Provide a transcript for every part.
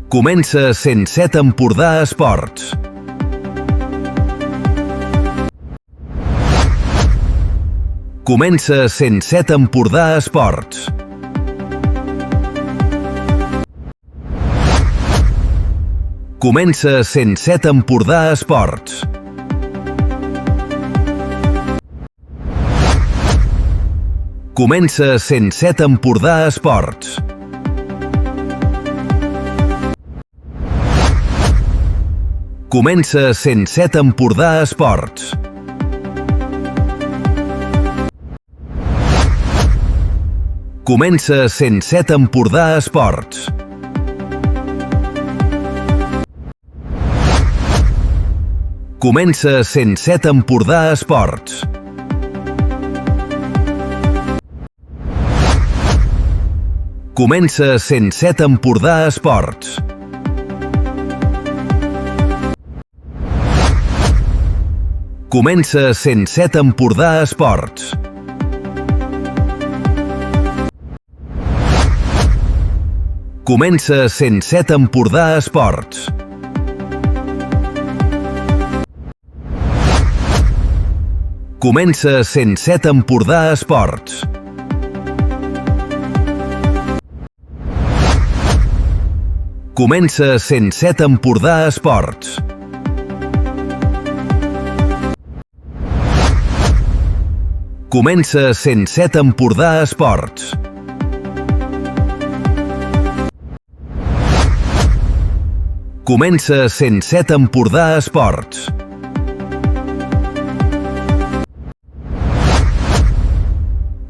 Comença 107 Empordà Esports. Comença 107 Empordà Esports. Comença 107 Empordà Esports. Comença 107 Empordà Esports. Comença 107 Empordà Esports. Comença 107 Empordà Esports. Comença 107 Empordà Esports. Comença 107 Empordà Esports. Comença 107 Empordà Esports. Comença 107 Empordà Esports. Comença 107 Empordà Esports. Comença 107 Empordà Esports. Comença 107 Empordà Esports. Comença 107 Empordà Esports.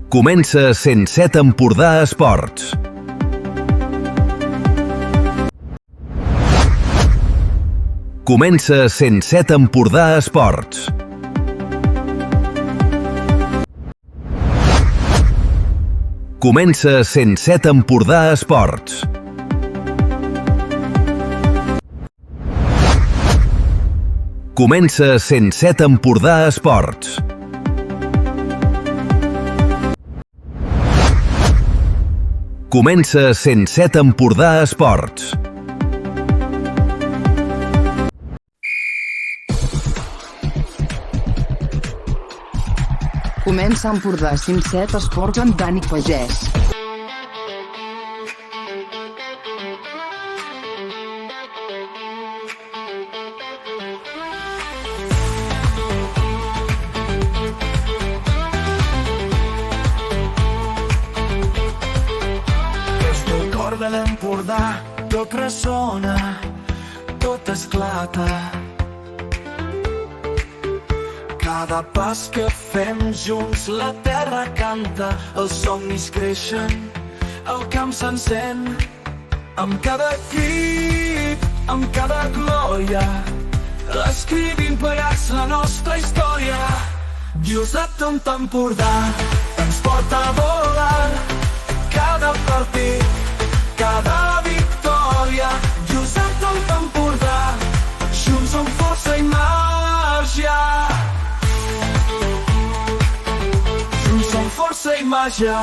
Comença 107 Empordà Esports. Comença 107 Empordà Esports. Comença 107 Empordà Esports. Comença 107 Empordà Esports. Comença 107 Empordà Esports. Comença Empordà 107 Esports amb Dani Pagès. Des del cor de l'Empordà tot ressona, tot esclata. Cada pas que fem junts la terra canta, els somnis creixen, el camp s'encén. Amb cada crit, amb cada glòria, escrivim plegats la nostra història. Lluçat un Empordà ens porta a volar, cada partit, cada victòria. Lluçat un Empordà, junts som força i màgia. Força i màgia.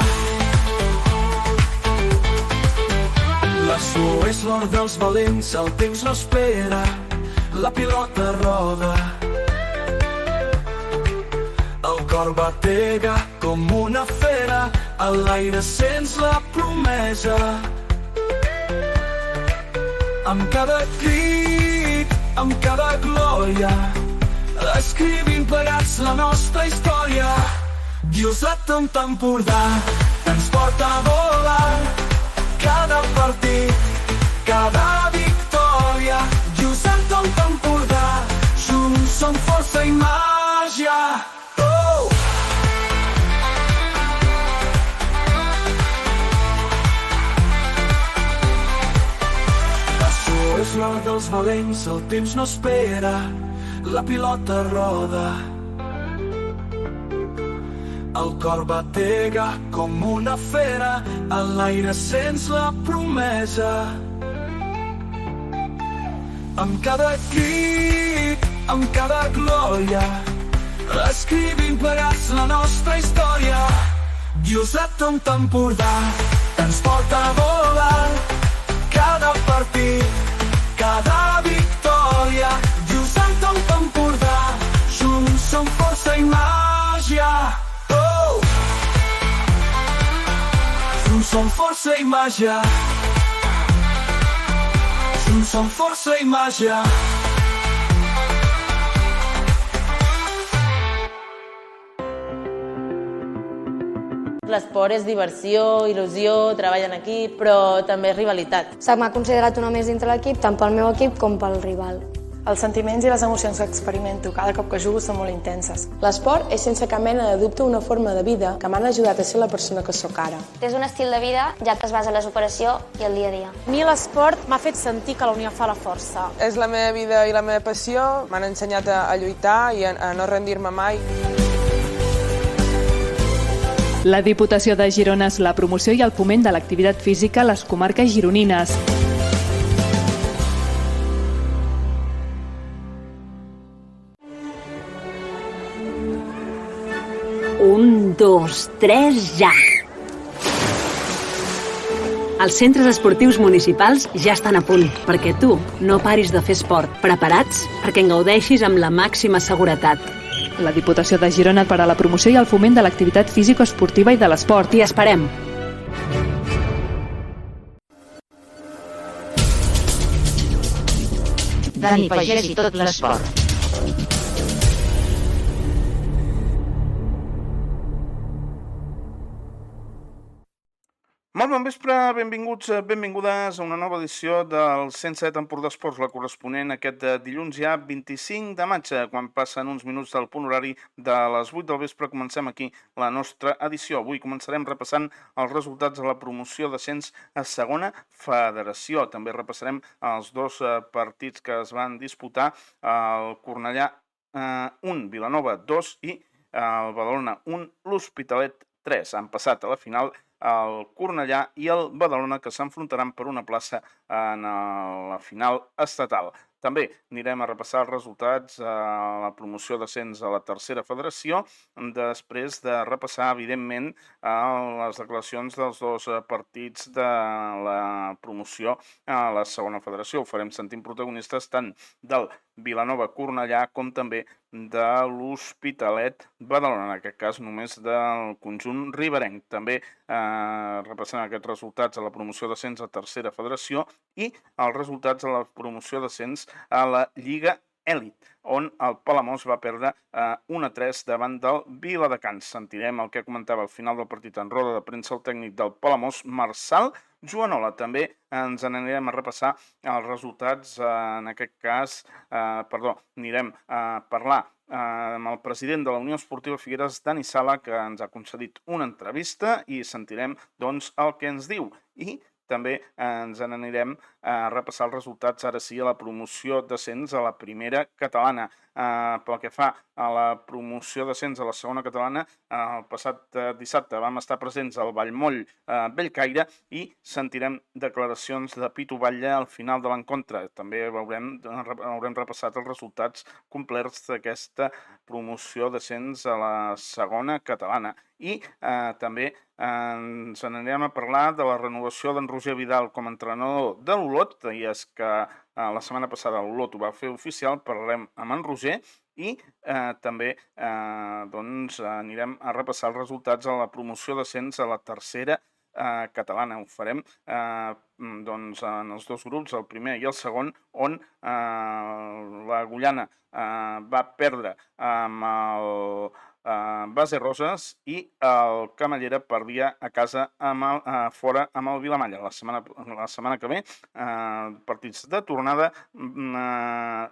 La suor és l'or dels valents, el temps no espera, la pilota roda. El cor batega com una fera, a l'aire sents la promesa. Amb cada crit, amb cada glòria, escrivim plegats la nostra història. Lluçat un Empordà ens porta a volar, cada partit, cada victòria. Lluçat un Empordà, junts som força i màgia. La suor és l'or dels valents, el temps no espera, la pilota roda. El cor batega com una fera, a l'aire sents la promesa. Amb cada crit, amb cada glòria, escrivim plegats la nostra història. Lluçat un Empordà ens porta a volar, cada partit, força i màgia. Junts som força i màgia. L'esport és diversió, il·lusió, treball en equip, però també és rivalitat. Se m'ha considerat una més dintre l'equip, tant pel meu equip com pel rival. Els sentiments i les emocions que experimento cada cop que jugo són molt intenses. L'esport és sense cap mena de dubte una forma de vida que m'han ajudat a ser la persona que sóc ara. És un estil de vida, ja que es basa en la superació i el dia a dia. A mi l'esport m'ha fet sentir que la unió fa la força. És la meva vida i la meva passió, m'han ensenyat a lluitar i a no rendir-me mai. La Diputació de Girona és la promoció i el foment de l'activitat física a les comarques gironines. Un, dos, tres, ja! Els centres esportius municipals ja estan a punt, perquè tu no paris de fer esport. Preparats perquè en gaudeixis amb la màxima seguretat. La Diputació de Girona per a la promoció i el foment de l'activitat físico-esportiva i de l'esport. T'hi esperem! Dani Pagès i tot l'esport. Molt bon vespre, benvinguts, benvingudes a una nova edició del 107 Empordà Esports, la corresponent aquest dilluns ja 25 de maig, quan passen uns minuts del punt horari de les 8 del vespre. Comencem aquí la nostra edició. Avui començarem repassant els resultats de la promoció d'ascens a segona federació. També repassarem els dos partits que es van disputar, el Cornellà 1, Vilanova 2 i el Badalona 1, l'Hospitalet 3. Han passat a la final el Cornellà i el Badalona, que s'enfrontaran per una plaça en la final estatal. També anirem a repassar els resultats a la promoció d'ascens a la tercera federació, després de repassar, evidentment, les declaracions dels dos partits de la promoció a la segona federació. Ho farem sentint protagonistes tant del Vilanova-Cornellà com també de l'Hospitalet Badalona, en aquest cas només del conjunt riberenc. També repassant aquests resultats a la promoció d'ascens a tercera federació i els resultats a la promoció d'ascens a la Lliga Èlit, on el Palamós va perdre 1-3 davant del Viladecans. Sentirem el que comentava al final del partit en roda de premsa el tècnic del Palamós, Marçal Joanola. També ens n'anirem a repassar els resultats, en aquest cas, anirem a parlar amb el president de la Unió Esportiva Figueres, Dani Sala, que ens ha concedit una entrevista i sentirem doncs el que ens diu. I també ens n'anirem a repassar els resultats, ara sí, a la promoció d'ascens a la primera catalana. Pel que fa a la promoció d'ascens a la segona catalana, el passat dissabte vam estar presents al Vallmoll Bellcaire i sentirem declaracions de Pitu Batlle al final de l'encontre. També haurem repassat els resultats complets d'aquesta promoció d'ascens a la segona catalana. I també ens n'anirem a parlar de la renovació d'en Roger Vidal com a entrenador de l'Olot, i és que la setmana passada l'Olot ho va fer oficial. Parlarem amb en Roger i també anirem a repassar els resultats a la promoció d'ascens a la tercera catalana. Ho farem en els dos grups, el primer i el segon, on la Agullana va perdre amb el Base Roses i el Camallera perdia a casa fora amb el Vilamalla. La setmana que ve, partits de tornada,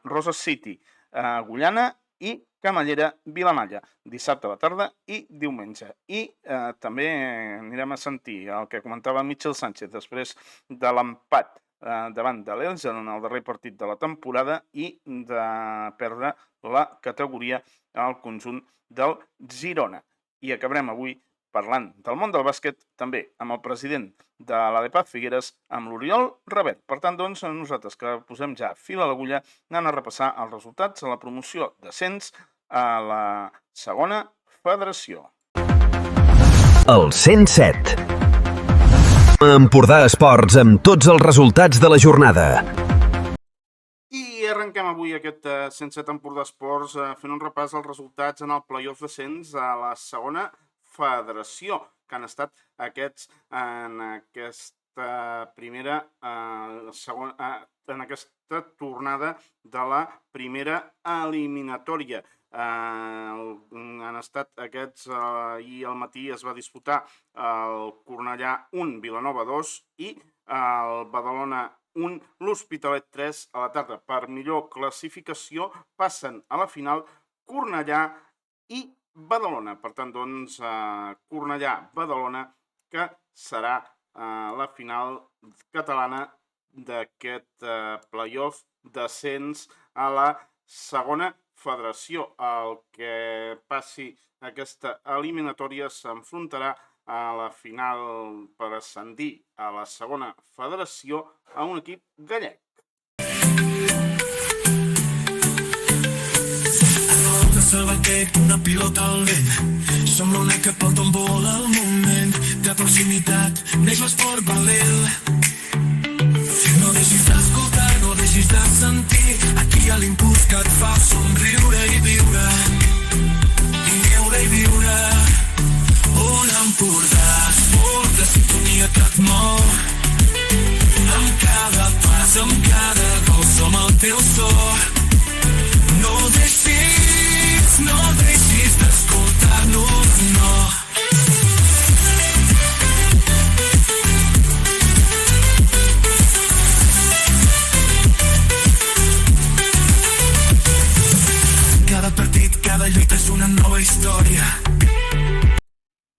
Roses City, Agullana i Camallera Vilamalla, dissabte a la tarda i diumenge. I també anirem a sentir el que comentava Michel Sánchez després de l'empat davant de l'Elge en el darrer partit de la temporada i de perdre la categoria al conjunt del Girona. I acabarem avui parlant del món del bàsquet, també amb el president de l'ADPAF Figueres, amb l'Oriol Rabet. Per tant, doncs, nosaltres que posem ja fil a l'agulla, anant a repassar els resultats a la promoció d'ascens a la segona federació. El 107. Empordà Esports amb tots els resultats de la jornada. I arrenquem avui aquest 107 Empordà Esports fent un repàs als resultats en el play-off d'ascens a la segona federació, que han estat aquests en aquesta primera en aquesta tornada de la primera eliminatòria. Han estat aquests, ahir al matí es va disputar el Cornellà 1, Vilanova 2 i el Badalona 1, l'Hospitalet 3 a la tarda. Per millor classificació passen a la final Cornellà i Badalona. Per tant, doncs, Cornellà-Badalona, que serà la final catalana d'aquest play-off d'ascens a la segona federació. El que passi aquesta eliminatòria s'enfrontarà a la final per ascendir a la segona federació a un equip gallec. Sabater, una pilota al vent. Som l'únic que porta un vol al moment. De proximitat, neix l'esport valent. No deixis d'escoltar, no deixis de sentir. Aquí hi ha l'impuls que et fa somriure i viure. I viure i viure. Un Empordà, esport de sintonia que et mou. Amb cada pas, amb cada gol, som el teu so. No deixis d'escoltar-nos, no. Cada partit, cada lluita és una nova història.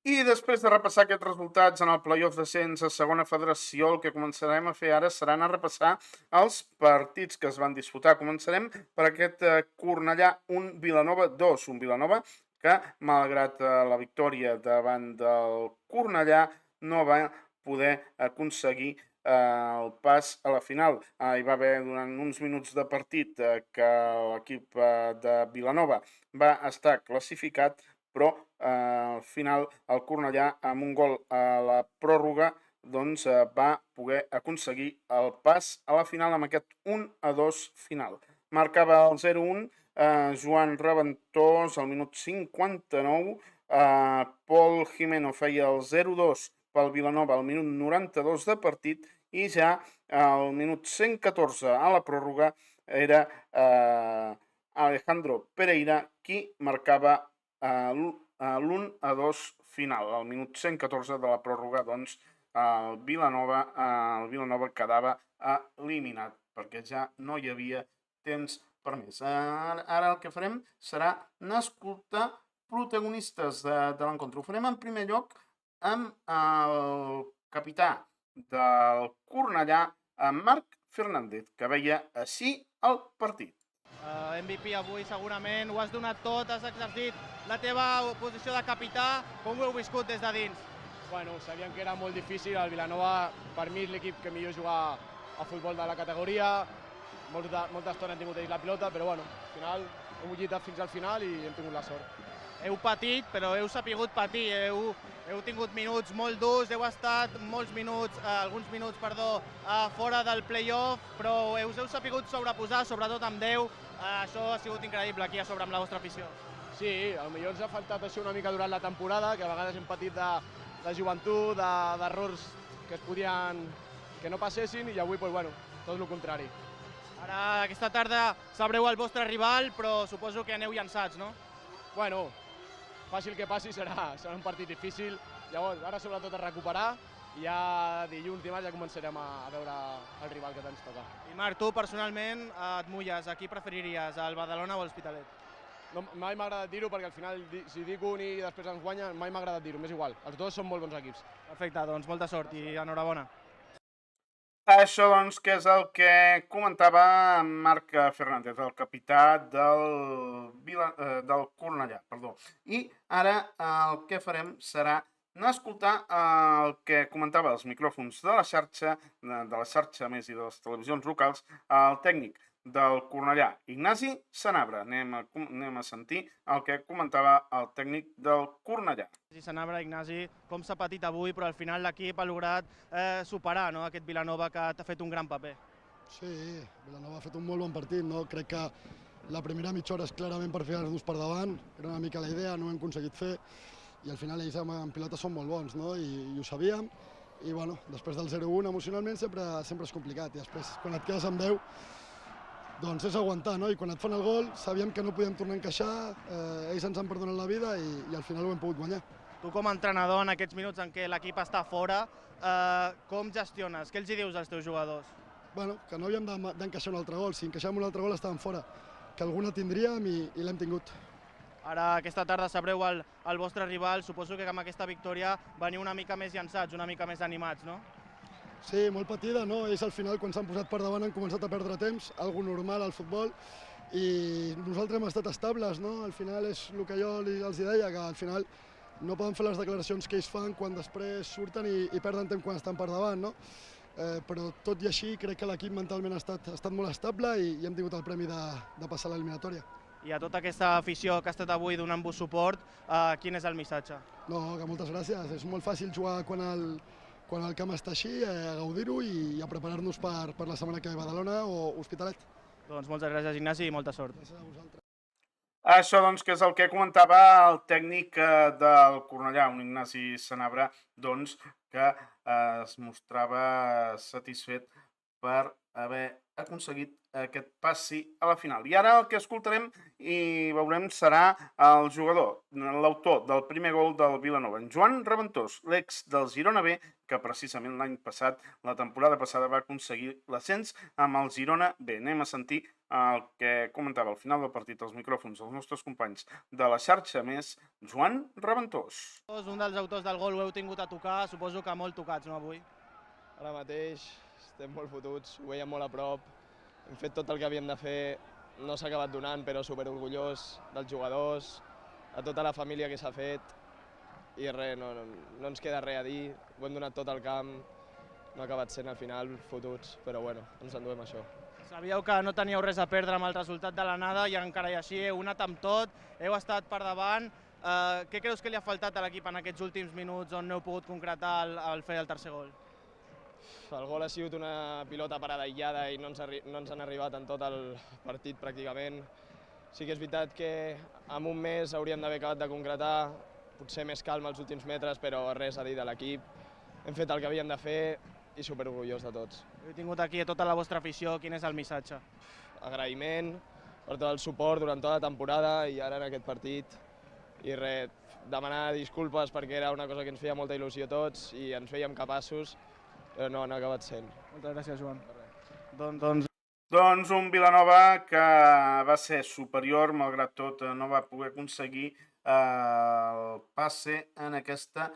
I després de repassar aquests resultats en el play-off d'ascens a segona federació, el que començarem a fer ara serà anar a repassar els partits que es van disputar. Començarem per aquest Cornellà 1, Vilanova 2. Un Vilanova que, malgrat la victòria davant del Cornellà, no va poder aconseguir el pas a la final. Hi va haver durant uns minuts de partit que l'equip de Vilanova va estar classificat, però al final el Cornellà, amb un gol a la pròrroga, doncs va poder aconseguir el pas a la final amb aquest 1-2 final. Marcava el 0-1 Joan Reventós al minut 59, Pol Jimeno feia el 0-2 pel Vilanova al minut 92 de partit i ja al minut 114 a la pròrroga era Alejandro Pereira qui marcava l'1-2 final. Al minut 114 de la pròrroga, doncs, el Vilanova quedava eliminat, perquè ja no hi havia temps per més. Ara el que farem serà anar a escoltar protagonistes de l'encontre. Ho farem en primer lloc amb el capità del Cornellà, Marc Fernández, que veia així el partit. MVP avui segurament, ho has donat tot, has exercit la teva posició de capità, com ho heu viscut des de dins? Bueno, sabíem que era molt difícil, el Vilanova per mi és l'equip que millor juga a futbol de la categoria, molta estona hem tingut ells la pilota, però bueno, al final hem lluitat fins al final i hem tingut la sort. Heu patit, però heu sapigut patir, heu tingut minuts molt durs, heu estat alguns minuts, fora del play-off, però us heu sapigut sobreposar, sobretot amb Déu. Això ha sigut increïble aquí a sobre amb la vostra afició. Sí, potser ens ha faltat això una mica durant la temporada, que a vegades hem patit de joventut, d'errors que no passessin, i avui, doncs, bueno, tot el contrari. Ara, aquesta tarda, sabreu el vostre rival, però suposo que aneu llançats, no? Bueno, fàcil que passi serà un partit difícil. Llavors, ara sobretot a recuperar i ja dilluns, dimarts, ja començarem a veure el rival que ens toca. I Marc, tu personalment et mulles. A qui preferiries, el Badalona o l'Hospitalet? No, mai m'ha agradat dir-ho perquè al final, si dic un i després ens guanya, mai m'ha agradat dir-ho, m'és igual. Els dos són molt bons equips. Perfecte, doncs molta sort i enhorabona. Això, doncs, que és el que comentava Marc Fernández, el capità del Cornellà. I ara el que farem serà anar a escoltar el que comentava als micròfons de la xarxa més i de les televisions locals, el tècnic del Cornellà, Ignasi Sanabra. Anem a sentir el que comentava el tècnic del Cornellà. Sanabra, Ignasi, com s'ha patit avui, però al final l'equip ha lograt superar aquest Vilanova que t'ha fet un gran paper. Sí, Vilanova ha fet un molt bon partit. Crec que la primera mitja hora és clarament per ficar-nos per davant. Era una mica la idea, no ho hem aconseguit fer. i al final ells en pilota són molt bons, no? I ho sabíem, i bueno, després del 0-1 emocionalment sempre és complicat, i després quan et quedes amb 10 doncs és aguantar, no? I quan et fan el gol sabíem que no podíem tornar a encaixar, ells ens han perdonat la vida i al final ho hem pogut guanyar. Tu com a entrenador en aquests minuts en què l'equip està fora, com gestiones? Què els hi dius als teus jugadors? Bueno, que no havíem d'encaixar un altre gol, si encaixàvem un altre gol estàvem fora, que alguna tindríem i l'hem tingut. Ara aquesta tarda sabreu el vostre rival, suposo que amb aquesta victòria veniu una mica més llançats, una mica més animats, no? Sí, molt patida, no? Ells al final, quan s'han posat per davant, han començat a perdre temps, algo normal al futbol, i nosaltres hem estat estables, no? Al final és el que jo els deia, que al final no poden fer les declaracions que ells fan quan després surten i perden temps quan estan per davant, no? Però tot i així crec que l'equip mentalment ha estat molt estable i hem tingut el premi de passar a l'eliminatòria. I a tota aquesta afició que ha estat avui donant-vos suport, quin és el missatge? No, que moltes gràcies. És molt fàcil jugar quan el camp està així, a gaudir-ho i a preparar-nos per la setmana que ve a Badalona o Hospitalet. Doncs moltes gràcies, Ignasi, i molta sort. Gràcies a vosaltres. Això, doncs, que és el que comentava el tècnic del Cornellà, un Ignasi Sanabra, doncs, que es mostrava satisfet per haver aconseguit aquest passi a la final. I ara el que escoltarem i veurem serà el jugador, l'autor del primer gol del Vilanova, en Joan Reventós, l'ex del Girona B, que precisament l'any passat, la temporada passada, va aconseguir l'ascens amb el Girona B. Anem a sentir el que comentava al final del partit als micròfons dels nostres companys de la xarxa més, Joan Reventós. Un dels autors del gol ho heu tingut a tocar, suposo que molt tocats, no, avui? Ara mateix estem molt fotuts, ho veiem molt a prop, hem fet tot el que havíem de fer, no s'ha acabat donant, però superorgullós dels jugadors, a tota la família que s'ha fet, i res, no ens queda res a dir, ho hem donat tot al camp, no ha acabat sent al final fotuts, però bueno, ens enduem això. Sabíeu que no teníeu res a perdre amb el resultat de l'anada i encara i així heu anat amb tot, heu estat per davant. Què creus que li ha faltat a l'equip en aquests últims minuts on no heu pogut concretar el fer el tercer gol? El gol ha sigut una pilota parada aïllada i no ens han arribat en tot el partit pràcticament. Sí que és veritat que en un mes hauríem d'haver acabat de concretar, potser més calma els últims metres, però res a dir de l'equip. Hem fet el que havíem de fer i superorgullós de tots. Heu tingut aquí a tota la vostra afició, quin és el missatge? Agraïment per tot el suport durant tota la temporada i ara en aquest partit. I res, demanar disculpes perquè era una cosa que ens feia molta il·lusió a tots i ens fèiem capaços, però no han acabat sent. Moltes gràcies, Joan. Doncs un Vilanova que va ser superior, malgrat tot no va poder aconseguir el passe en aquesta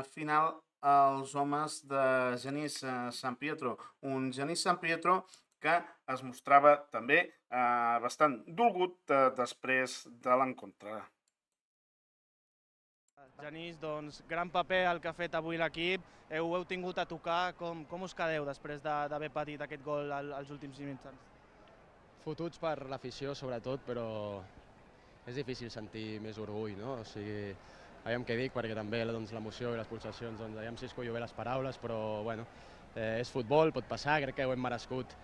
final als homes de Genís Sant Pietro. Un Genís Sant Pietro que es mostrava també bastant dolgut després de l'encontre. Genís, doncs, gran paper el que ha fet avui l'equip, heu tingut a tocar, com us quedeu després d'haver patit aquest gol als últims instants? Fotuts per l'afició sobretot, però és difícil sentir més orgull, no? O sigui, aviam què dic, perquè també l'emoció i les pulsacions, aviam si escollo bé les paraules, però bueno, és futbol, pot passar, crec que ho hem merescut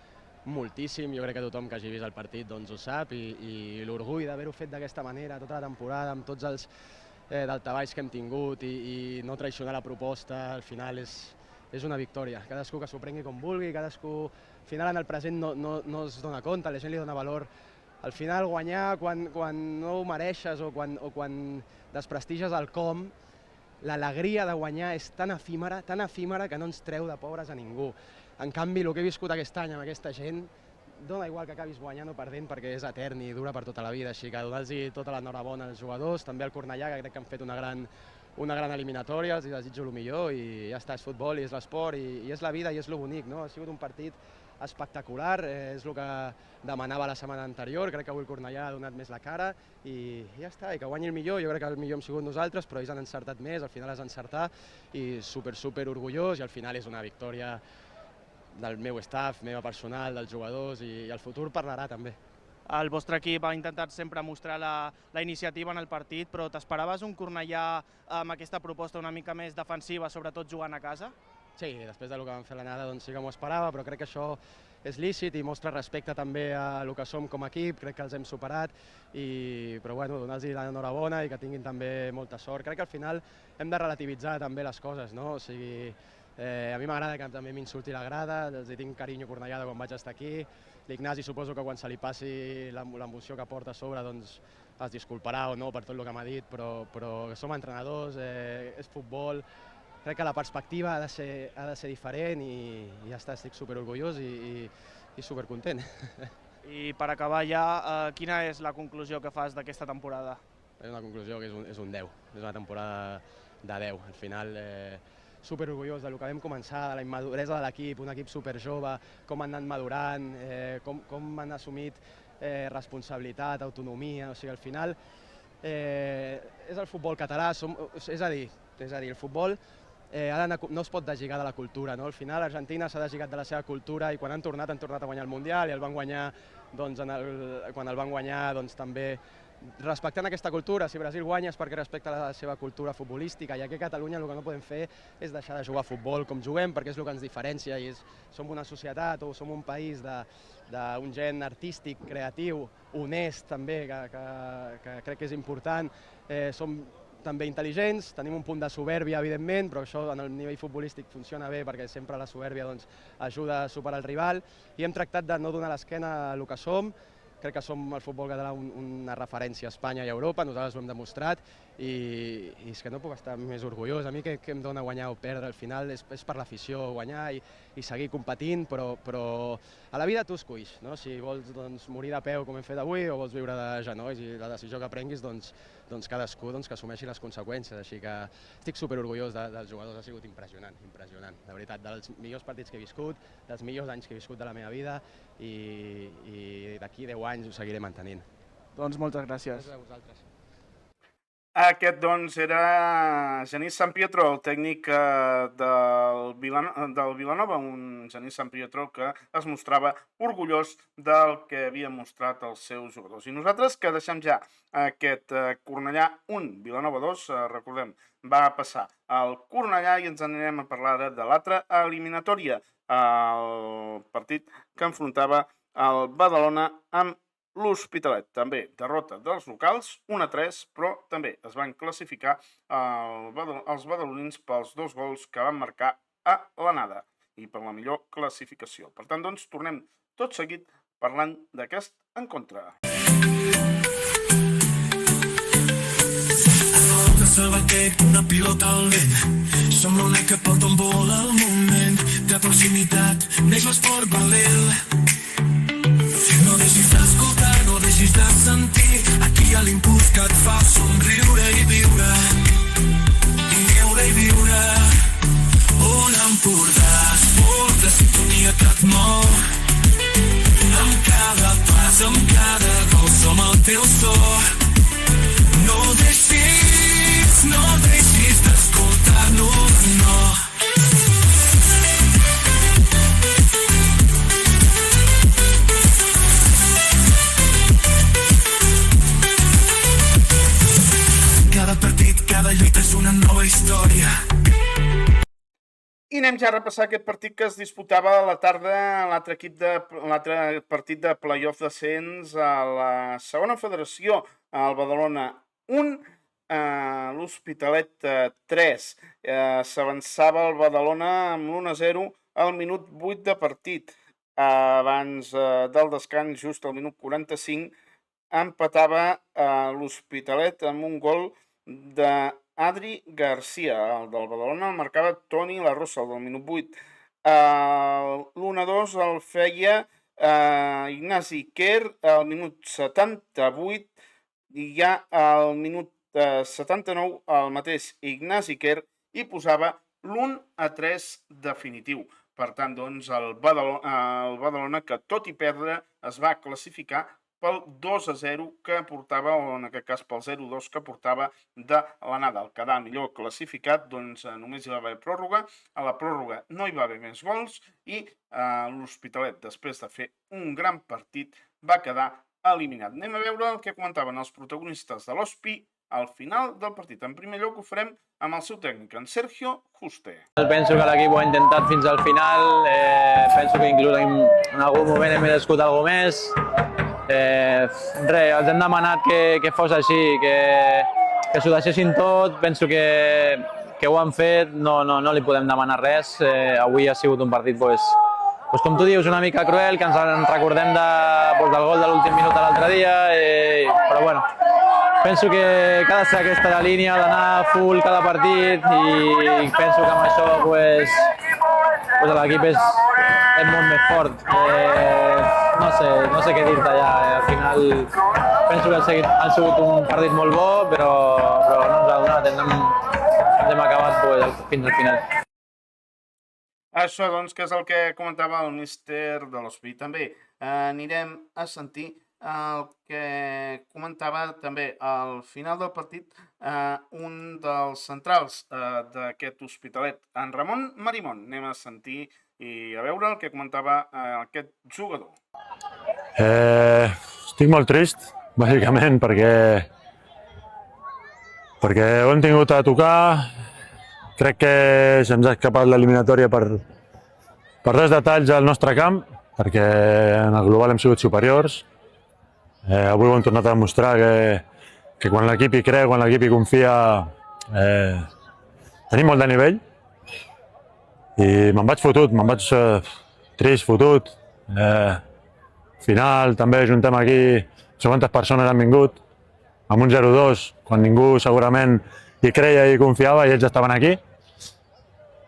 moltíssim, jo crec que tothom que hagi vist el partit doncs ho sap, i l'orgull d'haver-ho fet d'aquesta manera tota la temporada, amb tots els daltabaix que hem tingut i no traicionar la proposta, al final és una victòria. Cadascú que s'ho prengui com vulgui, cadascú al final en el present no es dona compte, la gent li dona valor. Al final guanyar quan no ho mereixes o quan desprestiges el com, l'alegria de guanyar és tan efímera que no ens treu de pobres a ningú. En canvi, el que he viscut aquest any amb aquesta gent, dona igual que acabis guanyant o perdent perquè és etern i dura per tota la vida, així que donar-los tota l'enhorabona als jugadors, també al Cornellà, que crec que han fet una gran eliminatòria, els desitjo el millor i ja està, és futbol i és l'esport i és la vida i és el bonic, no? Ha sigut un partit espectacular, és el que demanava la setmana anterior, crec que avui el Cornellà ha donat més la cara i ja està, i que guanyi el millor, jo crec que el millor hem sigut nosaltres, però ells han encertat més, al final has d'encertar i super orgullós i al final és una victòria del meu staff, meva personal, dels jugadors i el futur parlarà també. El vostre equip ha intentat sempre mostrar la iniciativa en el partit, però t'esperaves un Cornellà amb aquesta proposta una mica més defensiva, sobretot jugant a casa? Sí, després del que vam fer a l'anada doncs sí que m'ho esperava, però crec que això és lícit i mostra respecte també a el que som com a equip, crec que els hem superat, però bueno, donar-los l'enhorabona i que tinguin també molta sort. Crec que al final hem de relativitzar també les coses, no? O sigui, a mi m'agrada que també m'insulti la grada, els tinc carinyo Cornellà quan vaig estar aquí, l'Ignasi suposo que quan se li passi l'emoció que porta a sobre doncs es disculparà o no per tot el que m'ha dit, però som entrenadors, és futbol, crec que la perspectiva ha de ser diferent i ja està, estic superorgullós i supercontent. I per acabar ja, quina és la conclusió que fas d'aquesta temporada? És una conclusió que és un 10, és una temporada de 10. Al final, superorgullós del que vam començar, de la immaduresa de l'equip, un equip superjove, com han anat madurant, com han assumit responsabilitat, autonomia, o sigui, al final és el futbol català, és a dir, el futbol no es pot deslligar de la cultura, no? Al final Argentina s'ha deslligat de la seva cultura i quan han tornat a guanyar el Mundial i el van guanyar, doncs, quan el van guanyar, doncs, també respectant aquesta cultura. Si Brasil guanya és perquè respecta la seva cultura futbolística i aquí a Catalunya el que no podem fer és deixar de jugar a futbol com juguem perquè és el que ens diferencia i som una societat o som un país d'un gen artístic, creatiu, honest també, que crec que és important. Som també intel·ligents, tenim un punt de soberbia, evidentment, però això en el nivell futbolístic funciona bé perquè sempre la soberbia ajuda a superar el rival i hem tractat de no donar l'esquena al que som. Crec que som el futbol català una referència a Espanya i a Europa, nosaltres ho hem demostrat i és que no puc estar més orgullós. A mi què em dona guanyar o perdre? Al final és per l'afició guanyar i seguir competint, però a la vida tu esculls, no? Si vols morir de peu com hem fet avui o vols viure de genolls i la decisió que prenguis doncs cadascú que assumeixi les conseqüències. Així que estic superorgullós dels jugadors, ha sigut impressionant, impressionant. De veritat, dels millors partits que he viscut, dels millors anys que he viscut de la meva vida i d'aquí 10 anys ho seguiré mantenint. Doncs moltes gràcies. Gràcies a vosaltres. Aquest, doncs, era Genís Sampietro, el tècnic del Vilanova, un Genís Sampietro que es mostrava orgullós del que havien mostrat els seus jugadors. I nosaltres, que deixem ja aquest Cornellà 1, Vilanova 2, recordem, va passar al Cornellà i ens anirem a parlar ara de l'altra eliminatòria, el partit que enfrontava el Badalona amb l'Hospitalet. També derrota dels locals, 1-3, però també es van classificar els badalonins pels 2 gols que van marcar a l'anada i per la millor classificació. Per tant, doncs, tornem tot seguit parlant d'aquest encontre. Sabater, una pilota al vent. Som l'únic que porta un vol al moment. De proximitat, neix l'esport valent. No deixis d'escoltar, no deixis de sentir. Aquí hi ha l'impuls que et fa somriure i viure. I viure i viure. Un Empordà, esport de sintonia que et mou. Amb cada pas, amb cada gol, som el teu so. No deixis d'escoltar-nos, no. Cada partit, cada lluita és una nova història. I anem ja a repassar aquest partit que es disputava a la tarda, l'altre partit de play-off d'ascens a la segona federació, al Badalona 1, l'Hospitalet 3. S'avançava el Badalona amb l'1-0 al minut 8 de partit. Abans del descans, just al minut 45, empatava l'Hospitalet amb un gol d'Adri Garcia. El del Badalona el marcava Toni La Rosa, el del minut 8. L'1-2 el feia Ignasi Quer al minut 78 i ja al minut 79 el mateix Ignasi Quer i posava l'1-3 definitiu. Per tant, doncs, el Badalona, que tot i perdre, es va classificar pel 2-0 que portava, o en aquest cas pel 0-2 que portava de l'anada. El quedar millor classificat, doncs només hi va haver pròrroga. A la pròrroga no hi va haver més gols i l'Hospitalet, després de fer un gran partit, va quedar eliminat. Anem a veure el que comentaven els protagonistes de l'Hospi al final del partit. En primer lloc ho farem amb el seu tècnic, en Sergio Juste. Penso que l'equip ho ha intentat fins al final, penso que inclús en algun moment hem merescut alguna més. Els hem demanat que fos així, que s'ho deixessin tot, penso que ho han fet, no li podem demanar res. Avui ha sigut un partit, com tu dius, una mica cruel, que ens recordem del gol de l'últim minut de l'altre dia, però bueno, penso que ha de ser aquesta la línia, d'anar full cada partit, i penso que amb això l'equip és molt més fort. No sé què dir-te ja, al final penso que ha sigut un partit molt bo, però no ens ha donat, ens hem acabat fins al final. Això, doncs, que és el que comentava el míster de l'Hospí. També anirem a sentir el que comentava també al final del partit un dels centrals d'aquest Hospitalet, en Ramon Marimón. Anem a sentir i a veure el que comentava aquest jugador. Estic molt trist, bàsicament, perquè ho hem tingut a tocar. Crec que se'ns ha escapat l'eliminatòria per dos detalls al nostre camp, perquè en el global hem sigut superiors. Avui ho hem tornat a demostrar que quan l'equip hi creu, quan l'equip hi confia, tenim molt de nivell. I me'n vaig fotut, me'n vaig trist, fotut. Al final també ajuntem aquí, no sé quantes persones han vingut, amb un 0-2, quan ningú segurament hi creia i confiava i ells estaven aquí.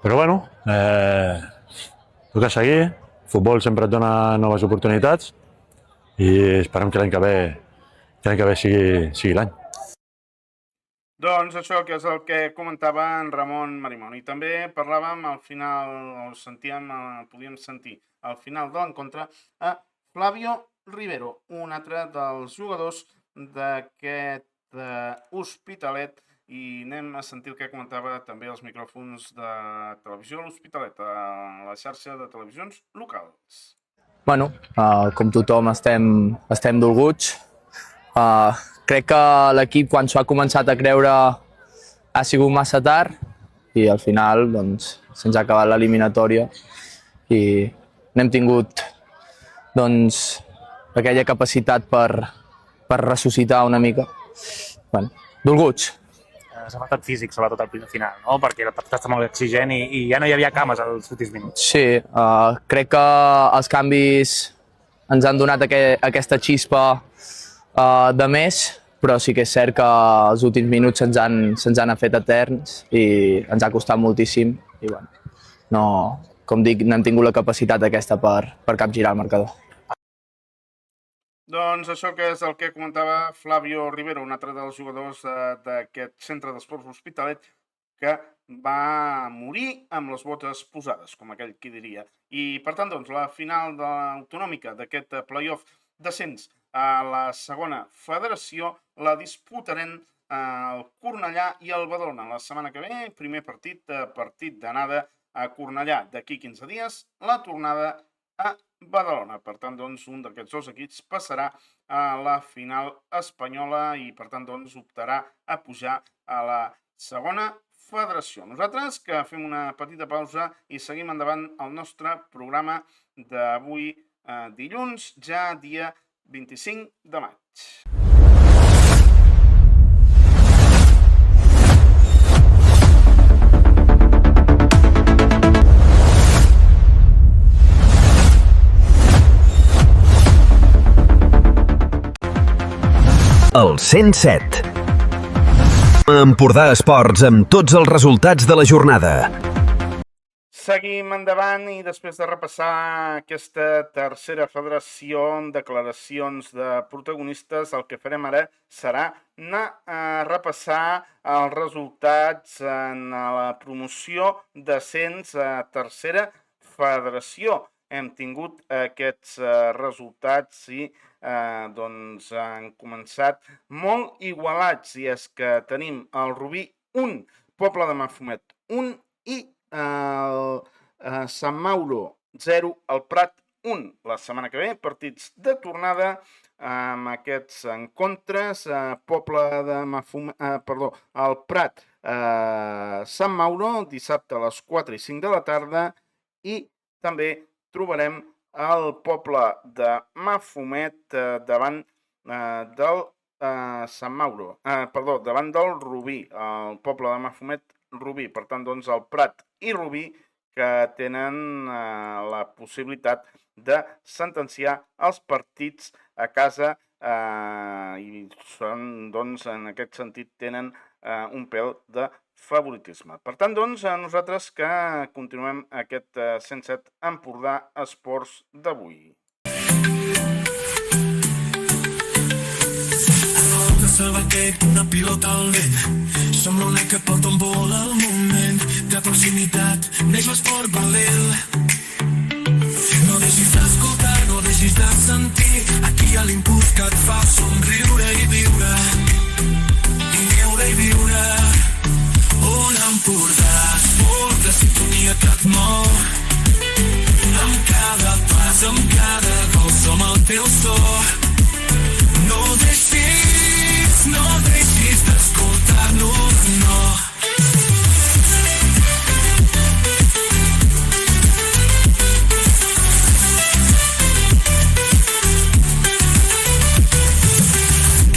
Però bueno, toca seguir, el futbol sempre et dona noves oportunitats i esperem que l'any que ve sigui l'any. Doncs això que és el que comentava en Ramon Marimón. I també parlàvem al final, podíem sentir al final de l'encontre a Flavio Rivero, un altre dels jugadors d'aquest Hospitalet, i anem a sentir el que comentava també als micròfons de Televisió L'Hospitalet, a la xarxa de televisions locals. Bueno, com tothom estem dolguts. Crec que l'equip, quan s'ho ha començat a creure, ha sigut massa tard i al final se'ns ha acabat l'eliminatòria i n'hem tingut aquella capacitat per ressuscitar una mica. Dolguts. S'ha faltat físic, sobretot al final, no? Perquè el partit està molt exigent i ja no hi havia cames als últims minuts. Sí, crec que els canvis ens han donat aquesta xispa de més, però sí que és cert que els últims minuts se'ns han fet eterns i ens ha costat moltíssim. I bueno, com dic, no hem tingut la capacitat aquesta per capgirar el marcador. Doncs això que és el que comentava Flavio Rivero, un altre dels jugadors d'aquest centre d'esports Hospitalet, que va morir amb les botes posades, com aquell qui diria. I, per tant, la final de l'autonòmica d'aquest play-off d'ascens a la segona federació la disputaren el Cornellà i el Badalona. La setmana que ve, primer partit d'anada a Cornellà. D'aquí 15 dies, la tornada a Badalona. Per tant, un d'aquests dos equips passarà a la final espanyola i, per tant, optarà a pujar a la segona federació. Nosaltres que fem una petita pausa i seguim endavant el nostre programa d'avui dilluns, ja dia 25 de maig. El 107. Empordà Esports amb tots els resultats de la jornada. Seguim endavant i després de repassar aquesta tercera federació amb declaracions de protagonistes, el que farem ara serà anar a repassar els resultats en la promoció d'ascens a tercera federació. Hem tingut aquests resultats i han començat molt igualats, i és que tenim el Rubí 1, Poble de Mafumet 1 i el Sant Mauro 0, el Prat 1 la setmana que ve, partits de tornada amb aquests encontres, Poble de el Prat, Sant Mauro, dissabte a les 4 i 5 de la tarda, i també trobarem el Poble de Mafumet davant del Sant Mauro, davant del Rubí, el Poble de Mafumet, Rubí. Per tant, doncs, el Prat i Rubí que tenen la possibilitat de sentenciar els partits a casa i són, doncs, en aquest sentit tenen un pèl de favoritisme. Per tant, doncs, nosaltres que continuem aquest 107 Empordà Esports d'avui. Sabater, una pilota al vent. Som l'únic que porta un vol al moment. De proximitat neix l'esport valent. No deixis d'escoltar, no deixis de sentir. Aquí hi ha l'impuls que et fa somriure i viure. I viure i viure. Un Empordà, esport de sintonia que et mou. Amb cada pas, amb cada gol, som el teu so. No deixis d'escoltar-nos, no.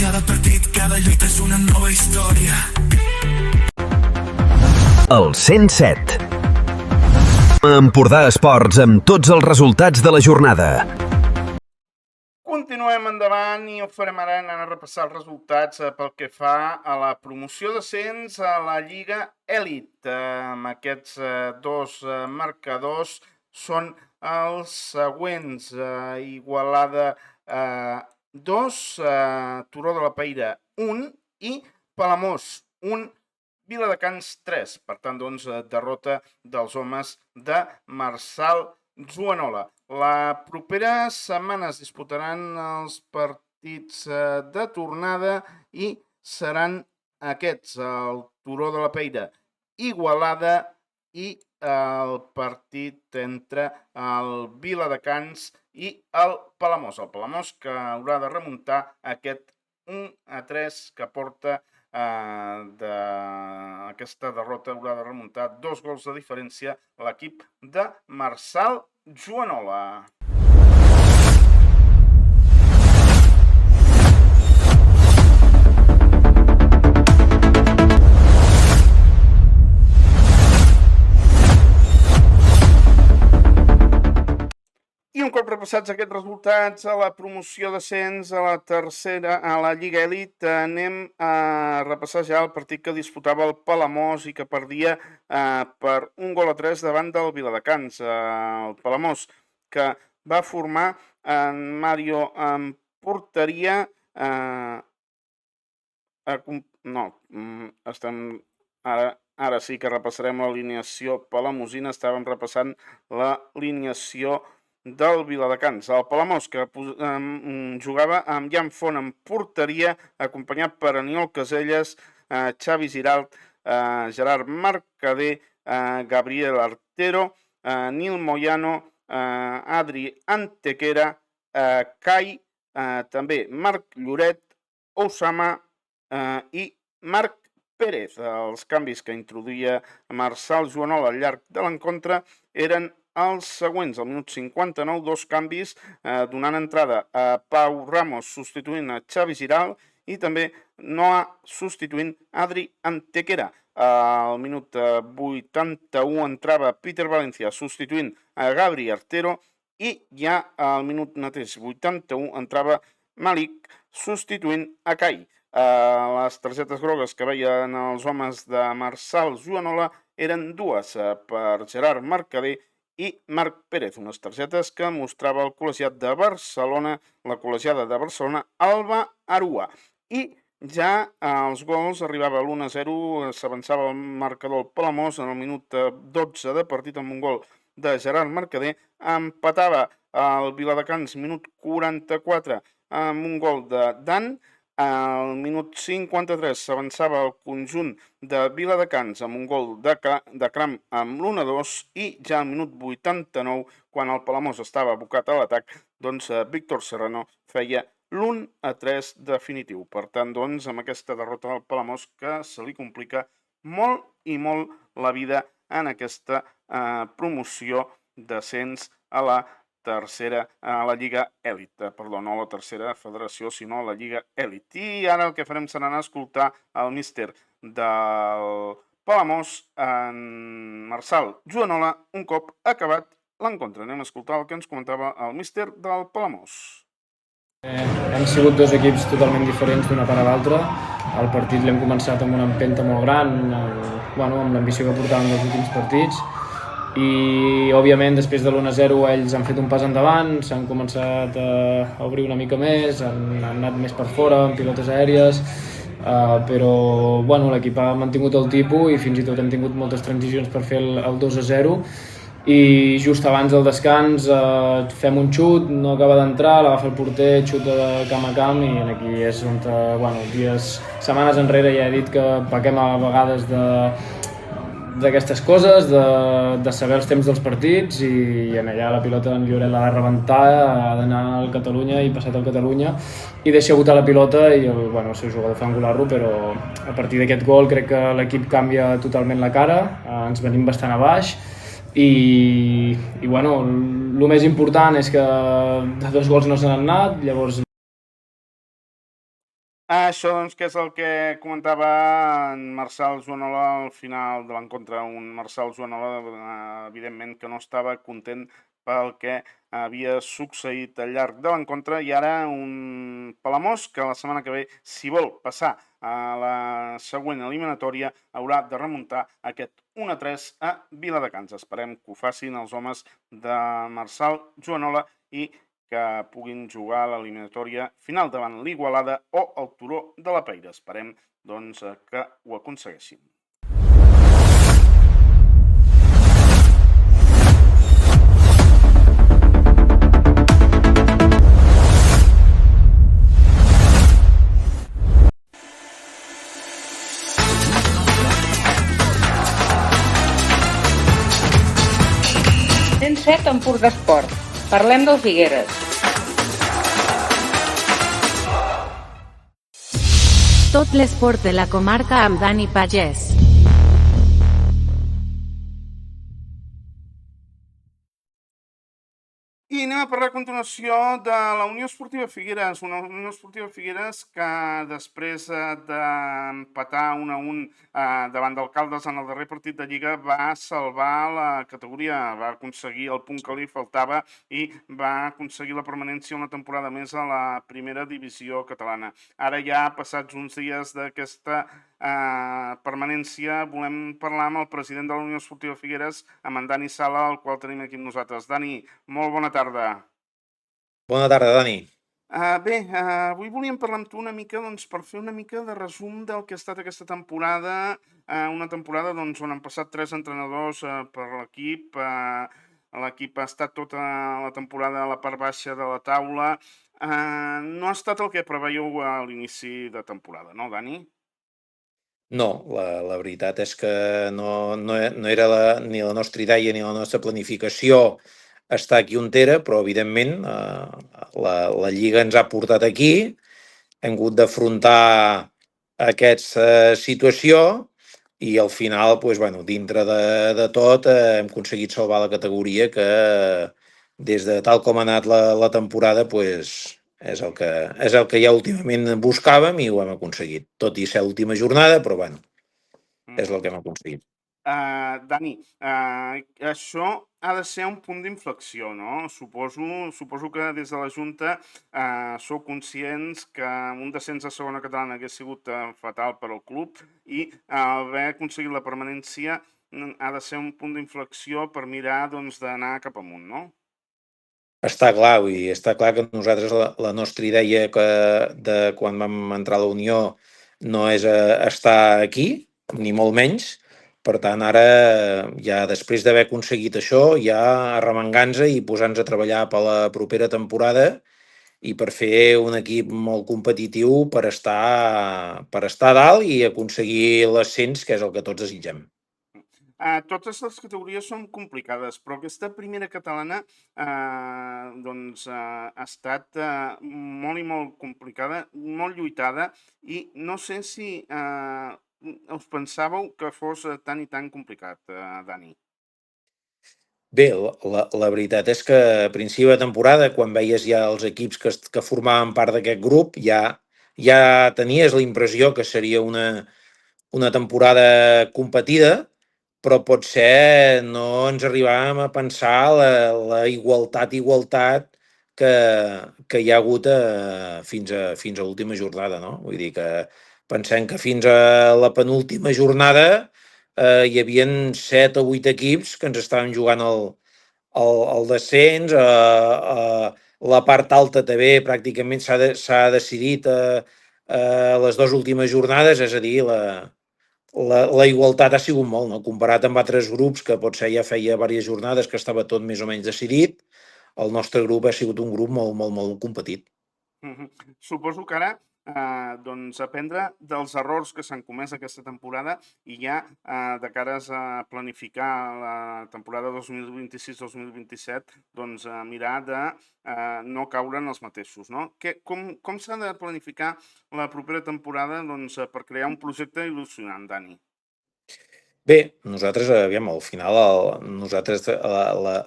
Cada partit, cada lluita és una nova història. El 107. Empordà Esports amb tots els resultats de la jornada. Continuem endavant i ho farem ara anant a repassar els resultats pel que fa a la promoció d'ascens a la Lliga Elit. Amb aquests dos marcadors són els següents. Igualada 2, Turó de la Peira 1 i Palamós 1, Viladecans 3. Per tant, doncs, derrota dels homes de Marçal Joanola. La propera setmana es disputaran els partits de tornada i seran aquests, el Turó de la Peira, Igualada i el partit entre el Viladecans i el Palamós. El Palamós que haurà de remuntar aquest 1-3 que porta d'aquesta derrota, haurà de remuntar 2 gols de diferència l'equip de Marçal Joanola. I un cop repassats aquests resultats a la promoció d'ascens a la tercera, a la Lliga Elit, anem a repassar ja el partit que disputava el Palamós i que perdia per 1-3 davant del Viladecans. El Palamós que va formar en Mario en porteria. Ara sí que repassarem l'alineació palamosina. Estàvem repassant l'alineació del Viladecans. El Palamós que jugava amb Jan Font en porteria, acompanyat per Aniol Caselles, Xavi Giralt, Gerard Mercader, Gabriel Artero, Nil Moyano, Adri Antequera, Cai, també Marc Lloret, Osama i Marc Pérez. Els canvis que introduïa Marçal Joanola al llarg de l'encontre eren els següents. Al minut 59, 2 canvis, donant entrada a Pau Ramos substituint a Xavi Giral i també Noa substituint Adri Antequera. Al minut 81 entrava Peter Valencia substituint a Gabri Artero i ja al minut mateix 81 entrava Malik substituint a Cai. Les targetes grogues que veien els homes de Marçal Joanola eren 2 per Gerard Mercader i Marc Pérez, unes targetes que mostrava el col·legiat de Barcelona, la col·legiada de Barcelona, Alba Arua. I ja els gols arribava a l'1-0, s'avançava el marcador al Palamós en el minut 12 de partit amb un gol de Gerard Mercader, empatava el Viladecans minut 44 amb un gol de Dan. Al minut 53 s'avançava el conjunt de Viladecans amb un gol de Cram amb l'1-2 i ja al minut 89 quan el Palamós estava abocat a l'atac, doncs Víctor Serrano feia l'1-3 definitiu. Per tant, doncs, amb aquesta derrota del Palamós que se li complica molt i molt la vida en aquesta promoció d'ascens a la tercera, a la Lliga Elit, perdó, no a la tercera federació, sinó a la Lliga Elit. I ara el que farem serà anar a escoltar el míster del Palamós, en Marçal Joanola, un cop acabat l'encontre. Anem a escoltar el que ens comentava el míster del Palamós. Hem sigut dos equips totalment diferents d'una part a l'altra. El partit l'hem començat amb una empenta molt gran, amb l'ambició que portàvem dels últims partits, i òbviament després de l'1-0 ells han fet un pas endavant, s'han començat a obrir una mica més, han anat més per fora amb pilotes aèries, però l'equip ha mantingut el tipus i fins i tot hem tingut moltes transicions per fer el 2-0, i just abans del descans fem un xut, no acaba d'entrar, l'agafa el porter, xut de camp a camp, i aquí és on, setmanes enrere ja he dit que pequem a vegades d'aquestes coses, de saber els temps dels partits, i en allà la pilota en Lloret l'ha de rebentar, ha d'anar al Catalunya i passat al Catalunya i deixa botar la pilota, i el seu jugador fa angular-lo, però a partir d'aquest gol crec que l'equip canvia totalment la cara, ens venim bastant a baix, i el més important és que de 2 gols no se n'han anat, llavors... Això, doncs, que és el que comentava en Marçal Joanola al final de l'encontre. Un Marçal Joanola, evidentment, que no estava content pel que havia succeït al llarg de l'encontre, i ara un Palamós que la setmana que ve, si vol passar a la següent eliminatòria, haurà de remuntar aquest 1-3 a Viladecans. Esperem que ho facin els homes de Marçal Joanola i que puguin jugar a l'eliminatòria final davant l'Igualada o el Turó de la Peira. Esperem, doncs, que ho aconsegueixin. Set Empordà Esport. Parlem del Figueres. Tot l'esport de la comarca amb Dani Pagès. I anem a parlar a continuació de la Unió Esportiva Figueres, una Unió Esportiva Figueres que després d'empatar 1-1 davant d'Alcaldes en el darrer partit de Lliga va salvar la categoria, va aconseguir el punt que li faltava i va aconseguir la permanència una temporada més a la primera divisió catalana. Ara ja, passats uns dies d'aquesta permanència, volem parlar amb el president de la Unió Esportiva Figueres, amb en Dani Sala, el qual tenim aquí amb nosaltres. Dani, molt bona tarda. Bona tarda, Dani. Bé, avui volíem parlar amb tu una mica, doncs, per fer una mica de resum del que ha estat aquesta temporada, una temporada doncs, on han passat 3 entrenadors per l'equip, l'equip ha estat tota la temporada a la part baixa de la taula, no ha estat el que preveieu a l'inici de temporada, no, Dani? No, la veritat és que no era ni la nostra idea ni la nostra planificació estar aquí on era, però evidentment la Lliga ens ha portat aquí, hem hagut d'afrontar aquesta situació i al final, dintre de tot, hem aconseguit salvar la categoria que des de tal com ha anat la temporada, és el que ja últimament buscàvem i ho hem aconseguit. Tot i ser l'última jornada, però és el que hem aconseguit. Dani, això ha de ser un punt d'inflexió, no? Suposo que des de la Junta sou conscients que un descens a segona catalana hagués sigut fatal per al club i haver aconseguit la permanència ha de ser un punt d'inflexió per mirar d'anar cap amunt, no? Està clar, està clar que nosaltres la nostra idea de quan vam entrar a la Unió no és estar aquí, ni molt menys. Per tant, ara, ja després d'haver aconseguit això, ja arremangant-nos i posant-nos a treballar per la propera temporada i per fer un equip molt competitiu per estar a dalt i aconseguir l'ascens, que és el que tots desitgem. Totes les categories són complicades, però aquesta primera catalana ha estat molt i molt complicada, molt lluitada, i no sé si us pensàveu que fos tan i tan complicat, Dani. Bé, la veritat és que a principi de temporada, quan veies ja els equips que formaven part d'aquest grup, ja tenies la impressió que seria una temporada competida, però potser no ens arribàvem a pensar la igualtat que hi ha hagut fins a l'última jornada, no? Vull dir que pensem que fins a la penúltima jornada hi havia 7 o 8 equips que ens estaven jugant el descens, la part alta també pràcticament s'ha decidit a les 2 últimes jornades, és a dir, la igualtat ha sigut molt, no? Comparat amb altres grups que potser ja feia diverses jornades que estava tot més o menys decidit, el nostre grup ha sigut un grup molt competit. Suposo que ara aprendre dels errors que s'han comès aquesta temporada i ja de cares a planificar la temporada 2026-2027 mirar de no caure en els mateixos, no? Com s'ha de planificar la propera temporada per crear un projecte il·lusionant, Dani? Bé, nosaltres, aviam, al final,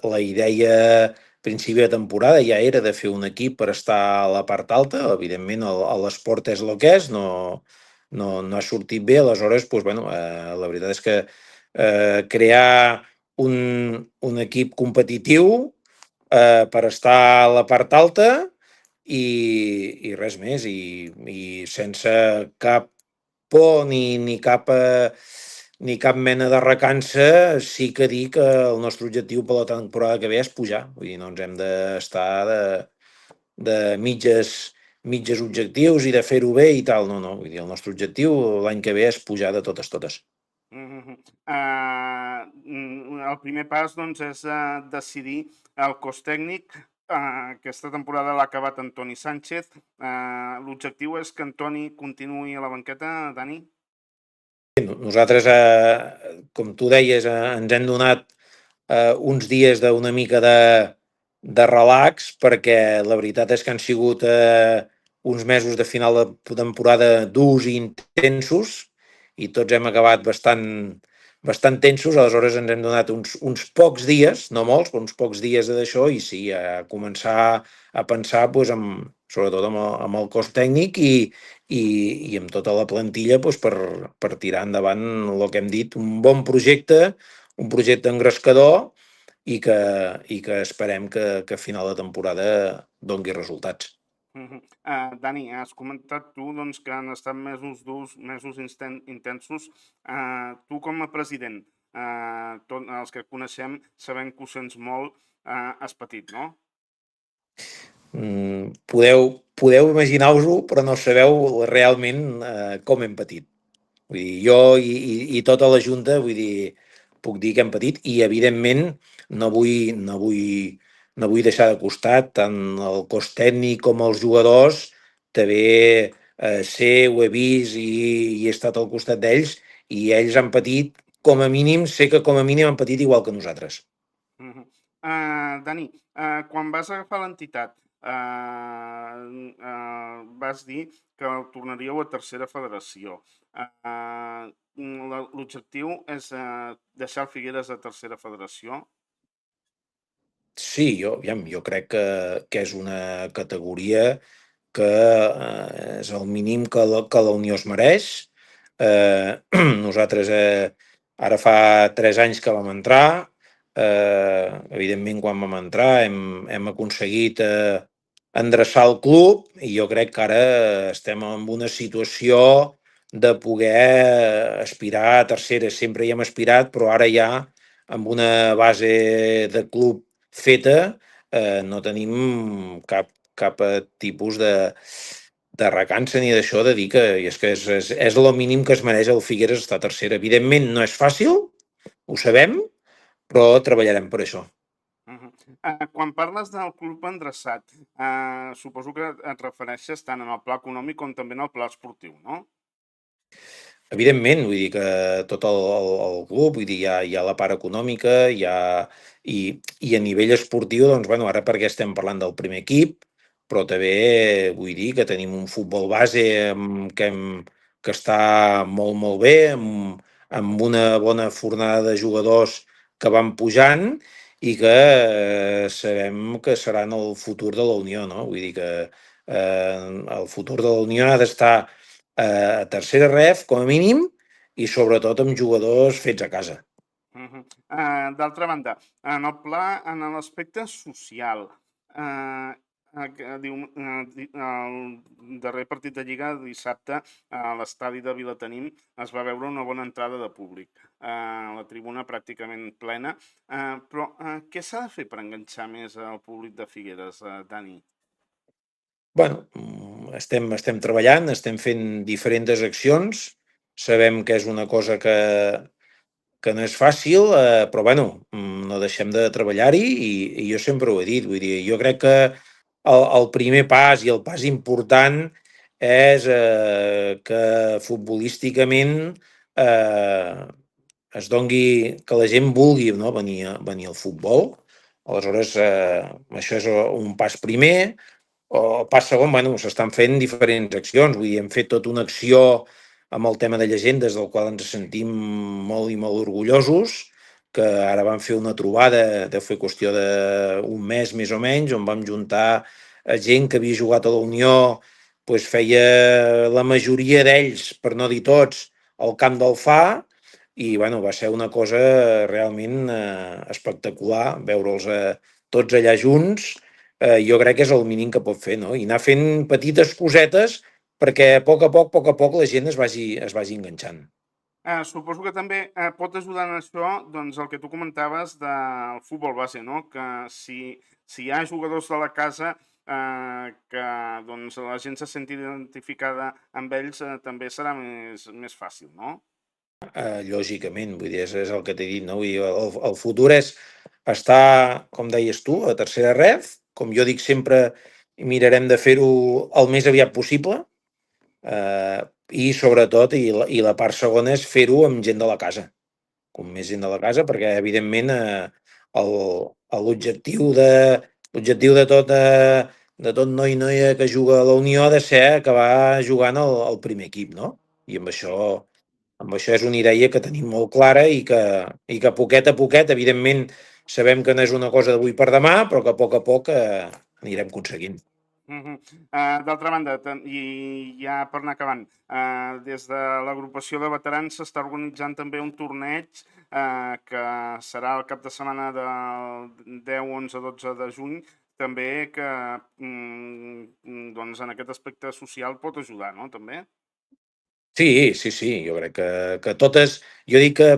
la idea a principi de temporada ja era de fer un equip per estar a la part alta. Evidentment, l'esport és el que és, no ha sortit bé, aleshores, la veritat és que crear un equip competitiu per estar a la part alta i res més, i sense cap por ni cap mena de recança, sí que dir que el nostre objectiu per la temporada que ve és pujar. Vull dir, no ens hem d'estar de mitges objectius i de fer-ho bé i tal. No. Vull dir, el nostre objectiu l'any que ve és pujar de totes. El primer pas és decidir el cos tècnic. Aquesta temporada l'ha acabat Antoni Sánchez. L'objectiu és que Antoni continuï a la banqueta, Dani? Nosaltres, com tu deies, ens hem donat uns dies d'una mica de relax, perquè la veritat és que han sigut uns mesos de final de temporada durs i intensos, i tots hem acabat bastant tensos. Aleshores ens hem donat uns pocs dies, no molts, però uns pocs dies d'això, i sí, a començar a pensar sobretot amb el cos tècnic i amb tota la plantilla per tirar endavant el que hem dit, un bon projecte, un projecte engrescador i que esperem que a final de temporada doni resultats. Dani, has comentat tu que han estat mesos durs, mesos intensos. Tu com a president, tots els que coneixem sabem que ho sents molt, has patit, no? Podeu imaginar-vos-ho, però no sabeu realment com hem patit. Vull dir, jo i tota la Junta, puc dir que hem patit, i evidentment no vull deixar de costat tant el cos tècnic com els jugadors. També ho he vist i he estat al costat d'ells, i ells han patit, sé que com a mínim han patit igual que nosaltres. Dani, quan vas agafar l'entitat, vas dir que tornaríeu a tercera federació. L'objectiu és deixar el Figueres a tercera federació? Sí, jo crec que és una categoria que és el mínim que la Unió es mereix. Nosaltres ara fa 3 anys que vam entrar. Evidentment, quan vam entrar hem aconseguit endreçar el club, i jo crec que ara estem en una situació de poder aspirar a tercera. Sempre hi hem aspirat, però ara ja amb una base de club feta no tenim cap tipus de recança ni d'això, de dir que és el mínim que es mereix el Figueres estar a tercera. Evidentment no és fàcil, ho sabem, però treballarem per això. Quan parles del club endreçat, suposo que et refereixes tant en el pla econòmic com també en el pla esportiu, no? evidentment, vull dir que tot el club, vull dir, hi ha la part econòmica, i a nivell esportiu, doncs, bueno, ara perquè estem parlant del primer equip, però també vull dir que tenim un futbol base que està molt, molt bé, amb una bona fornada de jugadors que van pujant i que sabem que seran el futur de la Unió, no? Vull dir que el futur de la Unió ha d'estar a tercera ref, com a mínim, i sobretot amb jugadors fets a casa. D'altra banda, en l'aspecte social, el darrer partit de Lliga dissabte a l'estadi de Vilatenim es va veure una bona entrada de públic, la tribuna pràcticament plena, però què s'ha de fer per enganxar més el públic de Figueres, Dani? Bueno, estem treballant, estem fent diferents accions, sabem que és una cosa que no és fàcil, però bueno, no deixem de treballar-hi i jo sempre ho he dit, vull dir, jo crec que el primer pas i el pas important és que futbolísticament es dongui, que la gent vulgui, no, venir al futbol. Aleshores, això és un pas primer. El pas segon, bueno, s'estan fent diferents accions, vull dir, hem fet tota una acció amb el tema de llegendes, del qual ens sentim molt i molt orgullosos, que ara vam fer una trobada, deu fer qüestió d'un mes més o menys, on vam juntar gent que havia jugat a la Unió, doncs feia la majoria d'ells, per no dir tots, al camp del Fa, i bueno, va ser una cosa realment espectacular, veure'ls tots allà junts. Jo crec que és el mínim que pot fer, no? I anar fent petites cosetes perquè a poc a poc la gent es vagi enganxant. Suposo que també pot ajudar en això doncs, el que tu comentaves del futbol base, no? Que si hi ha jugadors de la casa que doncs, la gent se senti identificada amb ells, també serà més fàcil, no? Lògicament, vull dir, és el que t'he dit, no? Vull dir, el futur és estar, com deies tu, a tercera ref. Com jo dic sempre, mirarem de fer-ho el més aviat possible i sobretot, i la part segona és fer-ho amb gent de la casa, com més gent de la casa, perquè evidentment l'objectiu de tot noi i noia que juga a la Unió ha de ser acabar jugant al primer equip, no? I amb això és una idea que tenim molt clara i que poquet a poquet, evidentment, sabem que no és una cosa d'avui per demà, però que a poc anirem aconseguint. D'altra banda, i ja per anar acabant, des de l'agrupació de veterans s'està organitzant també un torneig que serà el cap de setmana del 10, 11, 12 de juny, també que doncs, en aquest aspecte social pot ajudar, no? També? Sí, jo crec que totes, jo dic que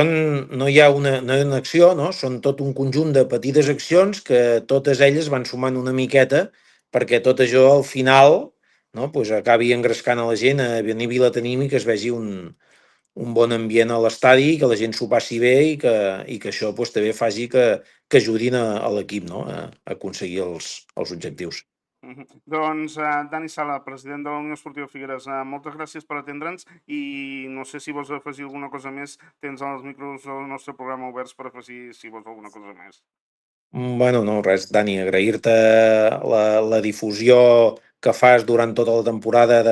no hi ha una acció, no? Són tot un conjunt de petites accions que totes elles van sumant una miqueta perquè tot això al final, no, pues, acabi engrescant a la gent a venir a Vilatenim i que es vegi un bon ambient a l'estadi, que la gent s'ho passi bé i que això pues, també faci que ajudin a l'equip, no? A aconseguir els objectius. Doncs Dani Sala, president de la Unió Esportiva Figueres, moltes gràcies per atendre'ns i no sé si vols afegir alguna cosa més, tens els micros del nostre programa oberts per afegir si vols alguna cosa més. Bueno, no, res, Dani, agrair-te la difusió que fas durant tota la temporada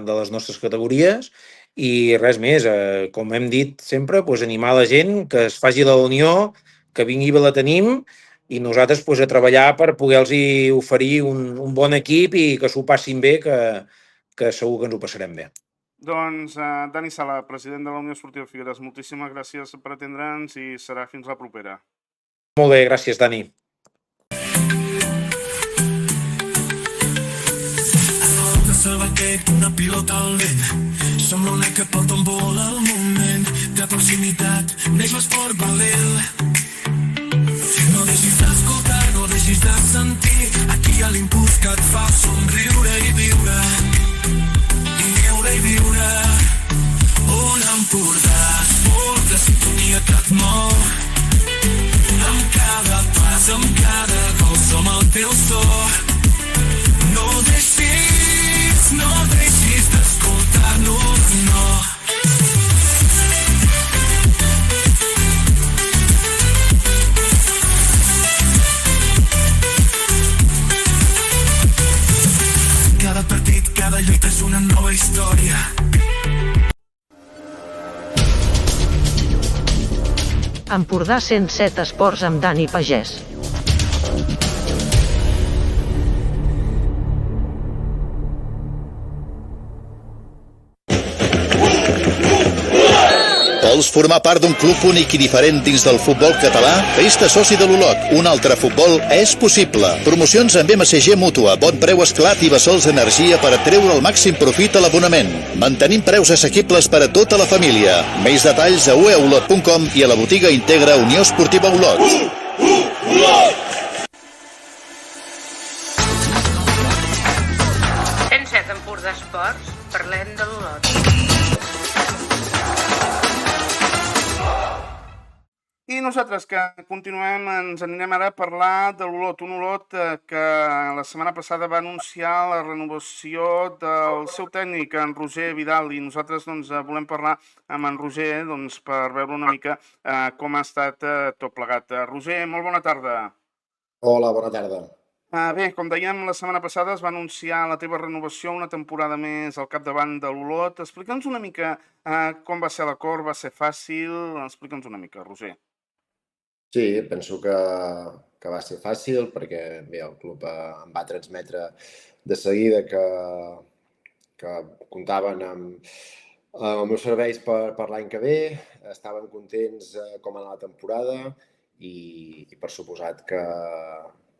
de les nostres categories i res més, com hem dit sempre, pues, animar la gent que es faci la Unió, que vingui a Vilatenim i nosaltres pues, a treballar per poder-los oferir un bon equip i que s'ho passin bé, que segur que ens ho passarem bé. Doncs Dani Sala, president de la Unió Esportiva Figueres, moltíssimes gràcies per atendre'ns i serà fins la propera. Molt bé, gràcies, Dani. Una pilota al vent, som l'únic que porta un vol al moment, de proximitat neix l'esport valent. No deixis d'escoltar, no deixis de sentir, aquí hi ha l'impuls que et fa somriure i viure. Un Empordà, esport de sintonia que et mou. Amb cada pas, amb cada gol, som el teu so. No deixis d'escoltar-nos, no. història. Empordà 107 Esports amb Dani Pagès. Vols formar part d'un club únic i diferent dins del futbol català? Fes-te soci de l'Olot. Un altre futbol és possible. Promocions amb MSG Mútua, bon preu esclat i Bessols Energia per treure el màxim profit a l'abonament. Mantenim preus assequibles per a tota la família. Més detalls a ueolot.com i a la botiga Integra Unió Esportiva Olot. Olot! 107 Empordà Esports, parlem de l'Olot. I nosaltres, que continuem, ens anirem ara a parlar de l'Olot. Un Olot que la setmana passada va anunciar la renovació del seu tècnic, en Roger Vidal, i nosaltres volem parlar amb en Roger per veure una mica com ha estat tot plegat. Roger, molt bona tarda. Hola, bona tarda. Bé, com dèiem, la setmana passada es va anunciar la teva renovació, una temporada més al capdavant de l'Olot. Explica'ns una mica com va ser l'acord, va ser fàcil? Explica'ns una mica, Roger. Sí, penso que va ser fàcil perquè bé, el club em va transmetre de seguida que comptaven amb els meus serveis per l'any que ve, estaven contents com anava la temporada i per suposat que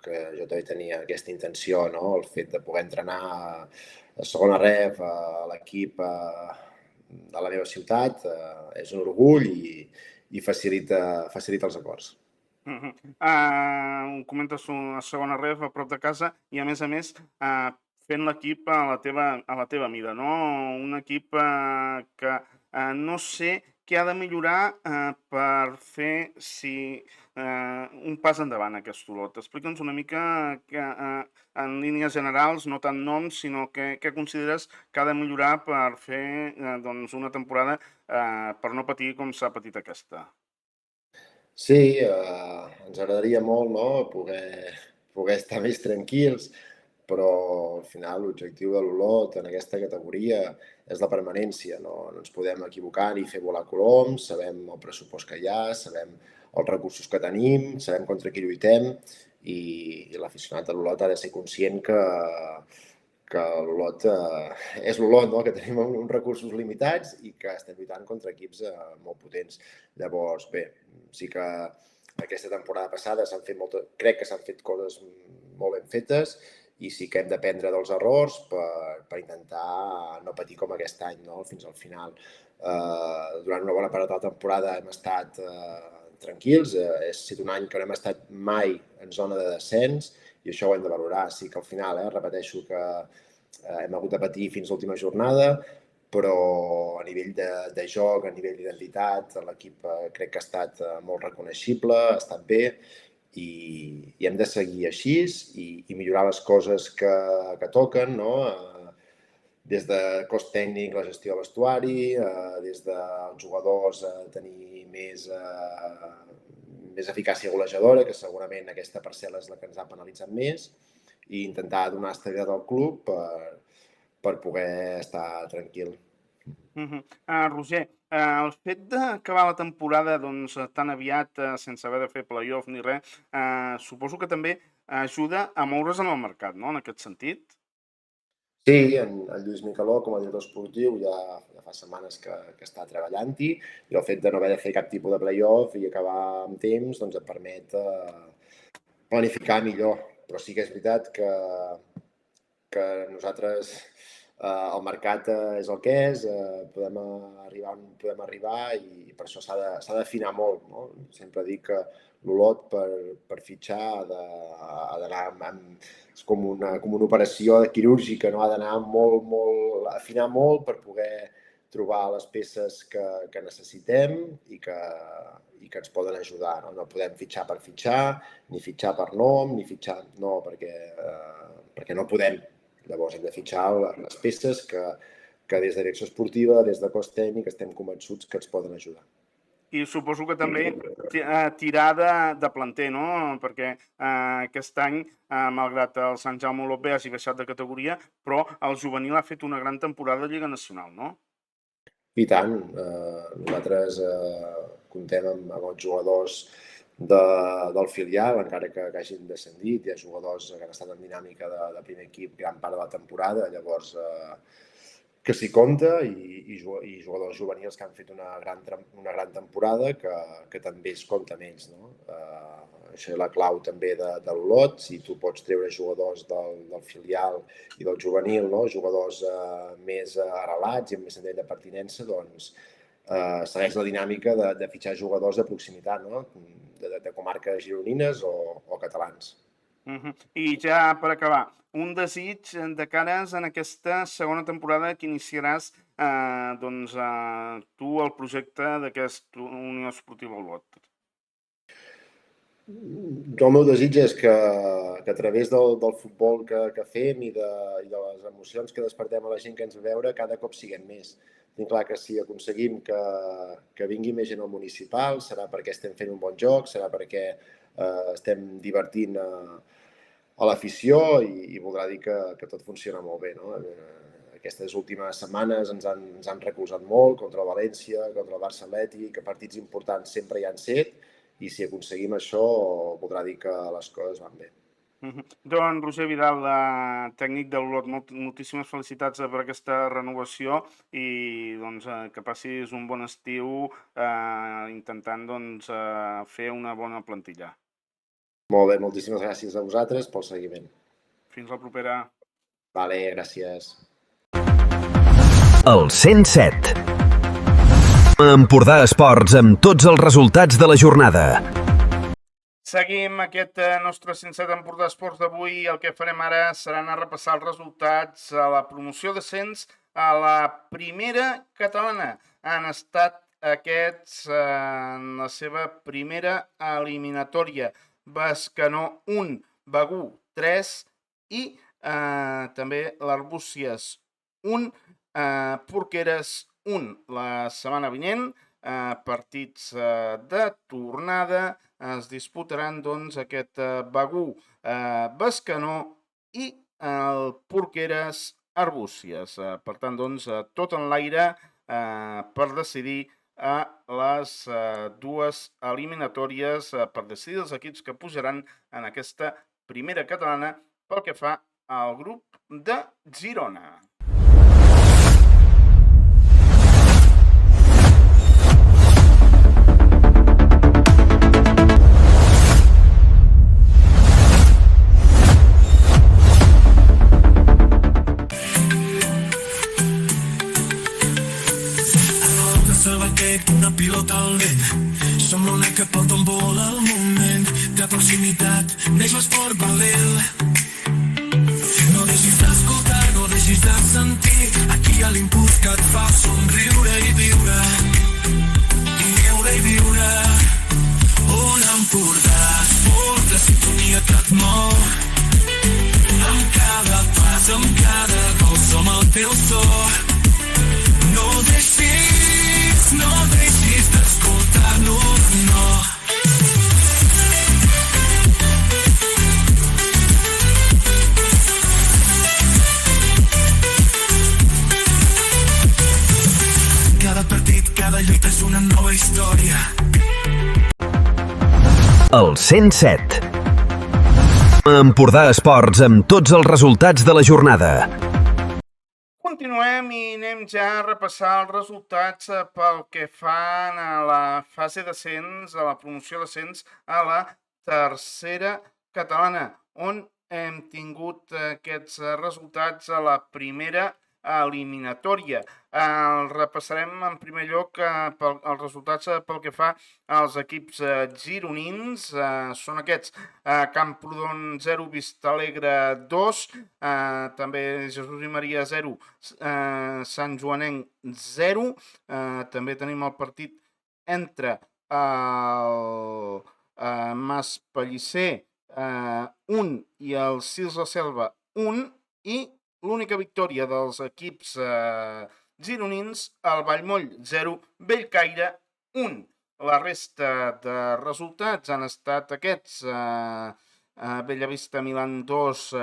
jo també tenia aquesta intenció, no? El fet de poder entrenar a segona ref, a l'equip de la meva ciutat, és un orgull i facilita els acords. Comentes a segona ref, a prop de casa, i a més fent l'equip a la teva mida, no? Un equip que no sé què ha de millorar per fer un pas endavant aquest Olot. Explica'ns una mica en línies generals, no tant noms, sinó què consideres que ha de millorar per fer una temporada per no patir com s'ha patit aquesta. Sí, ens agradaria molt, no?, poder estar més tranquils, però al final l'objectiu de l'Olot en aquesta categoria és la permanència. No ens podem equivocar ni fer volar coloms, sabem el pressupost que hi ha, sabem els recursos que tenim, sabem contra qui lluitem i l'aficionat de l'Olot ha de ser conscient que l'Olot és l'Olot, no?, que tenim uns recursos limitats i que estem lluitant contra equips molt potents. Llavors, bé, sí que aquesta temporada passada crec que s'han fet coses molt ben fetes i sí que hem d'aprendre dels errors per intentar no patir com aquest any, no?, fins al final. Durant una bona part de la temporada hem estat tranquils, ha estat un any que no hem estat mai en zona de descens i això ho hem de valorar. Sí que al final, repeteixo que hem hagut de patir fins l'última jornada, però a nivell de joc, a nivell d'identitat, l'equip crec que ha estat molt reconeixible, ha estat bé i hem de seguir així i millorar les coses que toquen, no? Des de cos tècnic, la gestió de vestuari, des dels jugadors tenir més eficàcia golejadora, que segurament aquesta parcel·la és la que ens ha penalitzat més, i intentar donar estabilitat al club per poder estar tranquil. Roger, el fet d'acabar la temporada tan aviat sense haver de fer play-off ni res, suposo que també ajuda a moure's en el mercat, no?, en aquest sentit? Sí, en Lluís Micaló, com a director esportiu, ja fa setmanes que està treballant-hi i el fet de no haver de fer cap tipus de play-off i acabar amb temps et permet planificar millor. Però sí que és veritat que nosaltres el mercat és el que és, podem arribar on podem arribar i per això s'ha d'afinar molt, no? Sempre dic que l'Olot per fitxar ha d'anar com una operació quirúrgica, no? Ha d'anar afinar molt per poder trobar les peces que necessitem i que ens poden ajudar. No podem fitxar per fitxar, ni fitxar per nom, ni fitxar... No, perquè no podem. Llavors hem de fitxar les peces que des de direcció esportiva, des de cos tècnic, estem convençuts que ens poden ajudar. I suposo que també tirar de planter, no? Perquè aquest any, malgrat el Sant Jaume Olot B hagi baixat de categoria, però el juvenil ha fet una gran temporada a Lliga Nacional, no? I tant. Nosaltres comptem amb els jugadors del filial, encara que hagin descendit. Hi ha jugadors que han estat en dinàmica de primer equip gran part de la temporada, llavors que s'hi compta, i jugadors juvenils que han fet una gran temporada que també es compta amb ells, no? Això és la clau també de l'Olot. Si tu pots treure jugadors del filial i del juvenil, no? Jugadors més arrelats i amb més sentit de pertinença, doncs segueix la dinàmica de fitxar jugadors de proximitat, no? De comarques gironines o catalans. I ja per acabar, un desig de cares en aquesta segona temporada que iniciaràs tu el projecte d'aquest Unió Esportiva Olot. El meu desig és que a través del futbol que fem i de les emocions que despertem a la gent que ens ve a veure, cada cop siguem més. Tinc clar que si aconseguim que vingui més gent al municipal, serà perquè estem fent un bon joc, serà perquè estem divertint a l'afició i voldrà dir que tot funciona molt bé, no? Aquestes últimes setmanes ens han recolzat molt contra el València, contra el Barça Atlètic, que partits importants sempre hi han set, i si aconseguim això voldrà dir que les coses van bé. Doncs Roger Vidal, tècnic de l'Olot, moltíssimes felicitats per aquesta renovació i que passis un bon estiu intentant fer una bona plantilla. Molt bé, moltíssimes gràcies a vosaltres pel seguiment. Fins la propera. Vale, gràcies. El 107. Empordà Esports amb tots els resultats de la jornada. Seguim aquest nostre 107 Empordà Esports d'avui. El que farem ara serà anar a repassar els resultats a la promoció d'ascens a la primera catalana. Han estat aquests en la seva primera eliminatòria. Bescanó 1, Begur 3 i també l'Arbúcies 1, Porqueres 1. La setmana vinent, partits de tornada, es disputaran aquest Begur Bescanó i el Porqueres Arbúcies. Per tant, tot en l'aire per decidir a les dues eliminatòries, per decidir els equips que pujaran en aquesta primera catalana pel que fa al grup de Girona. Una pilota al vent, som l'únic que porta un vol al moment. De proximitat neix l'esport valent. No deixis d'escoltar, no deixis de sentir. Aquí hi ha l'impuls que et fa somriure i viure. I viure i viure. Un Empordà Esport de sintonia que et mou. Amb cada pas, amb cada gol som el teu so. No deixis d'escoltar-nos, no. Cada partit, cada lluita és una nova història. El 107. Empordà Esports amb tots els resultats de la jornada. Continuem i anem ja a repassar els resultats pel que fa a la fase d'ascens, a la promoció d'ascens a la tercera catalana, on hem tingut aquests resultats a la primera eliminatòria. Repassarem en primer lloc els resultats pel que fa als equips gironins. Són aquests: Camprodon 0, Vistalegre 2, també Jesús i Maria 0, Sant Joanenc 0. També tenim el partit entre el Mas Pellicer 1 i el Sils la Selva 1, i l'única victòria dels equips gironins, el Vallmoll 0, Bellcaire 1. La resta de resultats han estat aquests. Bellavista Milan 2,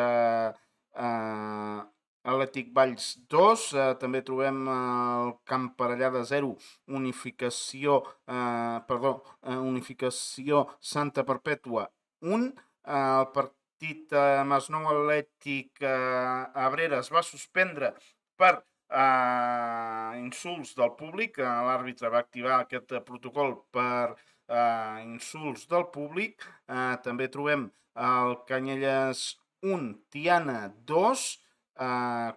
Atlètic Valls 2, també trobem el Camp Parellada 0, Unificació Santa Perpètua 1, el partit Masnou Atlètic Abrera es va suspendre per insults del públic. L'àrbitre va activar aquest protocol per insults del públic. També trobem el Canyelles 1, Tiana 2,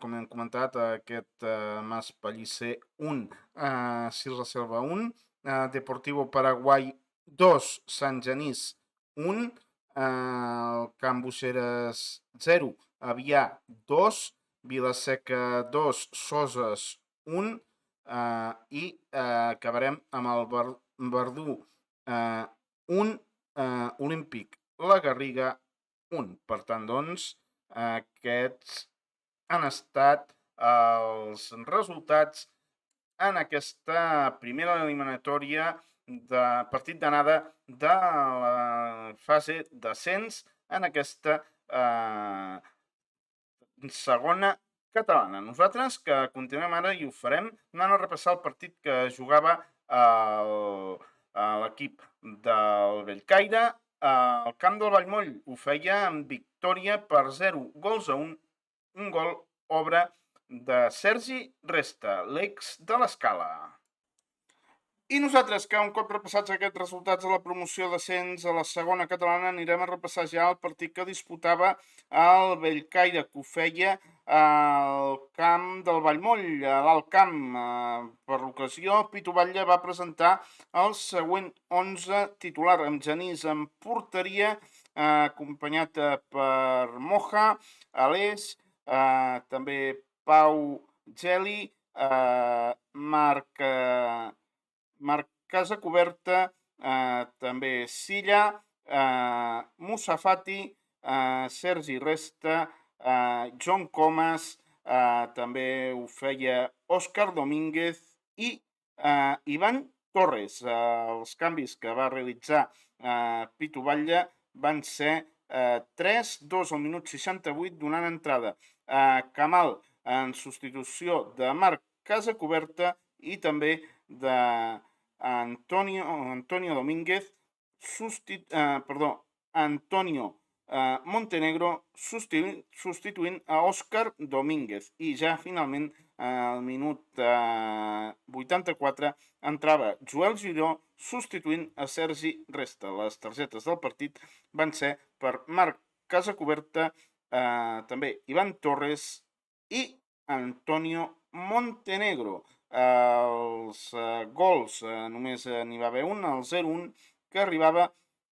com hem comentat, aquest Mas Pellicer 1, Sir la Selva 1, Deportivo Paraguai 2, Sant Genís 1, el Camp Buixeres 0, Avià 2, Vilaseca 2, Soses 1, i acabarem amb el Verdú 1, Olímpic La Garriga 1. Per tant, doncs, aquests han estat els resultats en aquesta primera eliminatòria de partit d'anada de la fase d'ascens en aquesta segona catalana. Nosaltres que continuem ara i ho farem anant a repassar el partit que jugava l'equip del Bellcaire. El camp del Vallmoll ho feia amb victòria per 0-1, un gol obra de Sergi Resta, l'ex de l'Escala. I nosaltres, que un cop repassats aquests resultats de la promoció d'ascens a la segona catalana, anirem a repassar ja el partit que disputava el Bellcaire, que ho feia al camp del Vallmoll, a l'Alt Camp. Per l'ocasió, Pitu Batlle va presentar el següent 11 titular, amb Genís en porteria, acompanyat per Moja, Alés, també Pau Geli, Marc Casacoberta, també Silla, Musafati, Sergi Resta, John Comas, també ho feia Òscar Domínguez i Ivan Torres. Els canvis que va realitzar Pitu Batlle van ser 3-2 al minut 68, donant entrada a Kamal en substitució de Marc Casacoberta i també d'Antonio Domínguez, Antonio Montenegro substituint a Òscar Domínguez. I ja finalment al minut 84 entrava Joel Giró substituint a Sergi Resta. Les targetes del partit van ser per Marc Casacoberta, també Ivan Torres i Antonio Montenegro. Els gols només n'hi va haver un, el 0-1, que arribava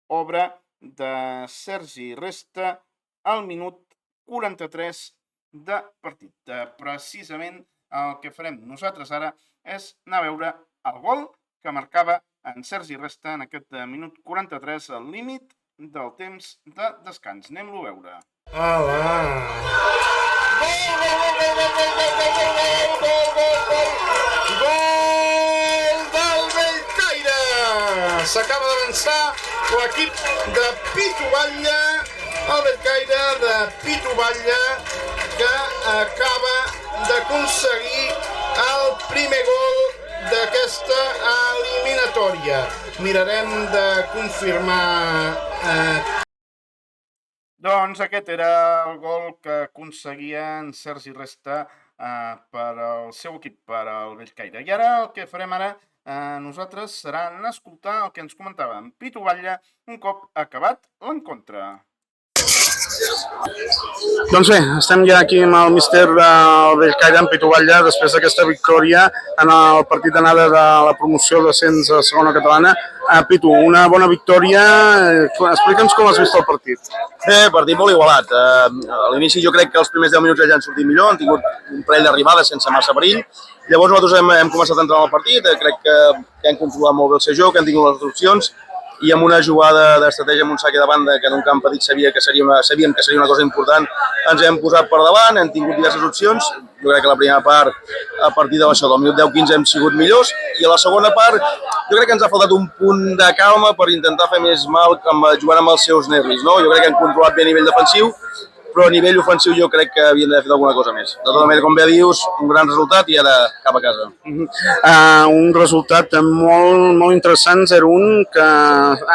obra de Sergi Resta al minut 43 de partit. Precisament el que farem nosaltres ara és anar a veure el gol que marcava en Sergi Resta en aquest minut 43, al límit del temps de descans. Anem-lo a veure. Gol del Bellcaire! S'acaba d'avançar l'equip de Pitu Batlle, el Bellcaire de Pitu Batlle, que acaba d'aconseguir el primer gol d'aquesta eliminatòria. Mirarem de confirmar... Doncs aquest era el gol que aconseguia en Sergi Resta per al seu equip, per al Bellcaire. I ara el que farem ara nosaltres serà anar a escoltar el que ens comentava en Pitu Batlle un cop acabat l'encontre. Doncs bé, estem ja aquí amb el míster del Bellcaire, en Pitu Batlle, després d'aquesta victòria en el partit d'anada de la promoció d'ascens a la segona catalana. Pitu, una bona victòria. Explica'ns com has vist el partit. Bé, partit molt igualat. A l'inici jo crec que els primers 10 minuts ja han sortit millor, han tingut un parell d'arribades sense massa perill. Llavors nosaltres hem començat a entrar en el partit, crec que hem controlat molt bé el seu joc, que hem tingut les opcions i amb una jugada d'estratègia amb un saque de banda que en un camp petit sabíem que seria una cosa important, ens hem posat per davant, hem tingut diverses opcions. Jo crec que la primera part, a partir del minut 10-15 hem sigut millors, i a la segona part jo crec que ens ha faltat un punt de calma per intentar fer més mal jugant amb els seus nervis, no? Jo crec que hem controlat bé a nivell defensiu, però a nivell ofensiu jo crec que havien d'haver fet alguna cosa més. De tota manera, com bé dius, un gran resultat i ara cap a casa. Un resultat molt interessant, 0-1, que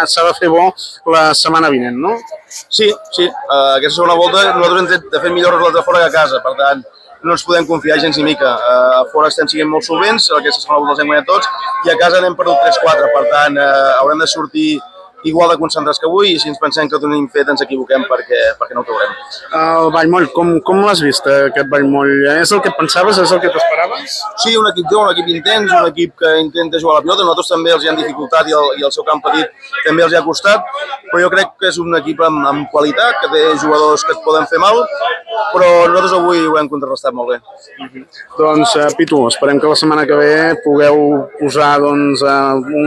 s'ha de fer bo la setmana vinent, no? Sí. Aquesta segona volta nosaltres hem tret de fer millors resultats a fora que a casa, per tant, no ens podem confiar gens ni mica. A fora estem sent molt solvents, aquesta segona volta els hem guanyat tots, i a casa n'hem perdut 3-4, per tant, haurem de sortir igual de concentrats que avui, i si ens pensem que ho tenim fet ens equivoquem perquè no ho traurem. El Vallmoll, com l'has vist, aquest Vallmoll? És el que pensaves, és el que t'esperaves? Sí, un equip jove, un equip intens, un equip que intenta jugar a la pilota. Nosaltres també els hi han dificultat i el seu camp petit també els hi ha costat, però jo crec que és un equip amb qualitat, que té jugadors que et poden fer mal, però nosaltres avui ho hem contrarrestat molt bé. Doncs, Pitu, esperem que la setmana que ve pugueu posar un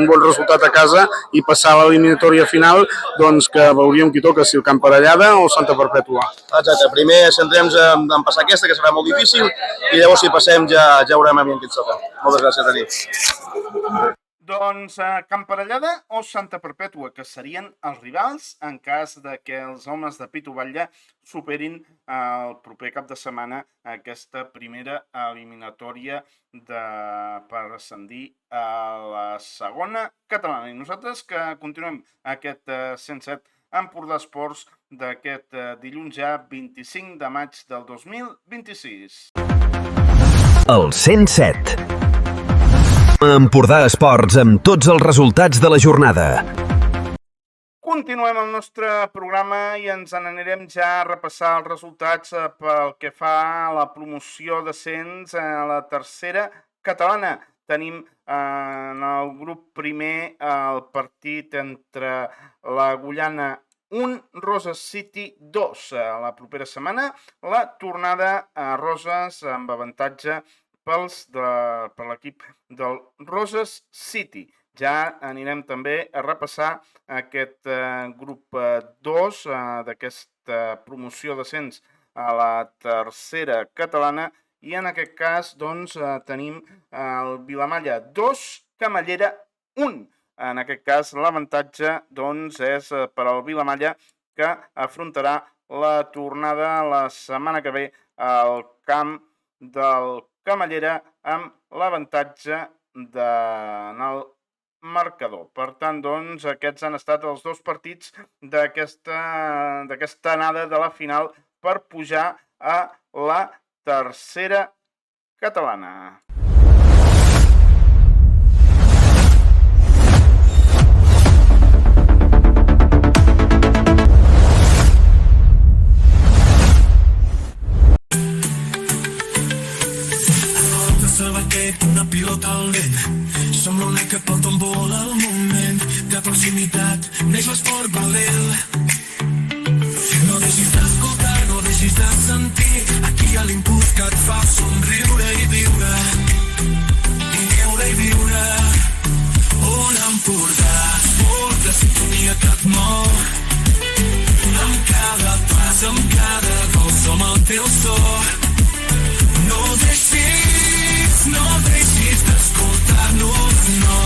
bon resultat a casa i passar a l'eliminatori final, doncs que veuríem qui toca, si el Camp Parellada o Santa Perpètua. Exacte, primer centrem-nos en passar aquesta, que serà molt difícil, i llavors si passem ja veurem amb qui ens toca. Moltes gràcies, Dani. Doncs Camp Parellada o Santa Perpètua, que serien els rivals en cas de que els homes de Pitu Batlle superin el proper cap de setmana aquesta primera eliminatòria per ascendir a la segona catalana. I nosaltres que continuem aquest 107 Empordà Esports d'aquest dilluns ja 25 de maig del 2026. El 107. Empordà Esports amb tots els resultats de la jornada. Continuem el nostre programa i ens n'anirem ja a repassar els resultats pel que fa a la promoció d'ascens a la tercera catalana. Tenim en el grup primer el partit entre l'Agullana 1, Roses City 2. La propera setmana la tornada a Roses amb avantatge per l'equip del Roses City. Ja anirem també a repassar aquest grup 2 d'aquesta promoció d'ascens a la tercera catalana, i en aquest cas doncs, tenim el Vilamalla 2, Camallera 1. En aquest cas l'avantatge doncs, és per al Vilamalla, que afrontarà la tornada la setmana que ve al camp del Camallera amb l'avantatge en el marcador. Per tant, doncs, aquests han estat els dos partits d'aquesta anada de la final per pujar a la tercera catalana. Una pilota al vent, som l'únic que porta un vol al moment. De proximitat neix l'esport valent. No deixis d'escoltar, no deixis de sentir. Aquí hi ha l'impuls que et fa somriure i viure. I viure. Un Empordà, esport de sintonia que et mou. Amb cada pas, amb cada gol, som el teu so. No deixis d'escoltar-nos, no.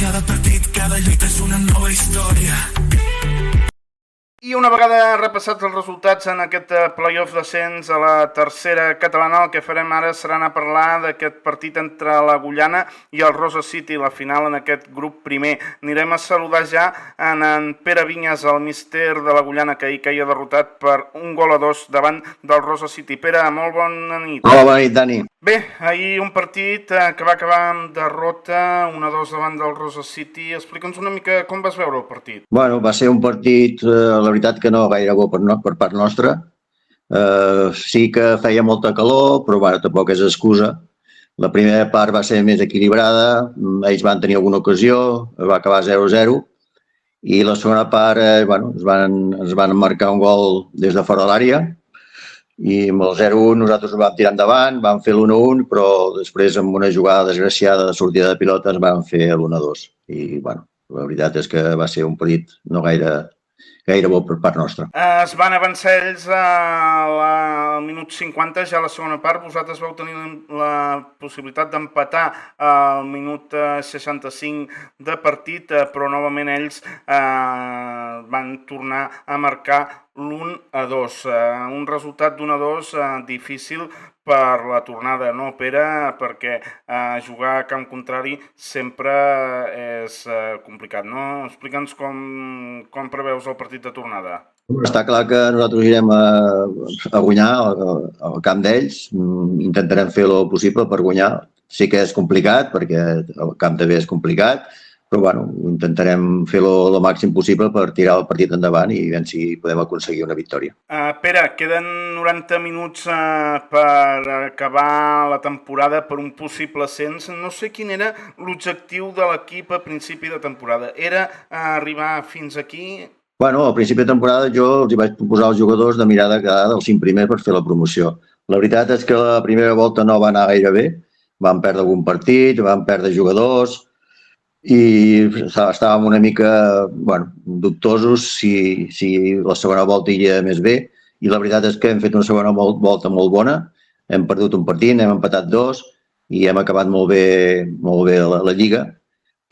Cada partit, cada lluita és una nova història. I una vegada repassats els resultats en aquest play-off d'ascens a la tercera catalana, el que farem ara serà anar a parlar d'aquest partit entre l'Agullana i el Roses City, la final en aquest grup primer. Anirem a saludar ja en Pere Vinyes, el míster de l'Agullana, que ahir caia derrotat per 1-2 davant del Roses City. Pere, molt bona nit. Hola, bona nit, Dani. Bé, ahir un partit que va acabar amb derrota 1-2 davant del Roses City. Explica'ns una mica com vas veure el partit. Bueno, va ser un partit, la veritat que no gaire bo per part nostra. Sí que feia molta calor, però bueno, tampoc és excusa. La primera part va ser més equilibrada, ells van tenir alguna ocasió, va acabar 0-0 i la segona part ens van marcar un gol des de fora de l'àrea i amb el 0-1 nosaltres ho vam tirar endavant, vam fer l'1-1, però després amb una jugada desgraciada de sortida de pilota ens vam fer l'1-2. I la veritat és que va ser un partit no gaire bo per part nostra. Es van avançar ells al minut 50, ja a la segona part. Vosaltres vau tenir la possibilitat d'empatar al minut 65 de partit, però novament ells van tornar a marcar l'1-2. Un resultat d'1-2 difícil per la tornada, no, Pere? Perquè jugar a camp contrari sempre és complicat, no? Explica'ns com preveus el partit de tornada. Està clar que nosaltres irem a guanyar al camp d'ells. Intentarem fer el possible per guanyar. Sí que és complicat, perquè el camp també és complicat, però intentarem fer el màxim possible per tirar el partit endavant i veure si podem aconseguir una victòria. Pere, queden 90 minuts per acabar la temporada per un possible ascens. No sé quin era l'objectiu de l'equip a principi de temporada. Era arribar fins aquí? Al principi de temporada jo els vaig proposar als jugadors de mirar de quedar dels 5 primers per fer la promoció. La veritat és que la primera volta no va anar gaire bé. Vam perdre algun partit, vam perdre jugadors, i estàvem una mica dubtosos si la segona volta iria més bé, i la veritat és que hem fet una segona volta molt bona, hem perdut un partit, hem empatat 2 i hem acabat molt bé la Lliga.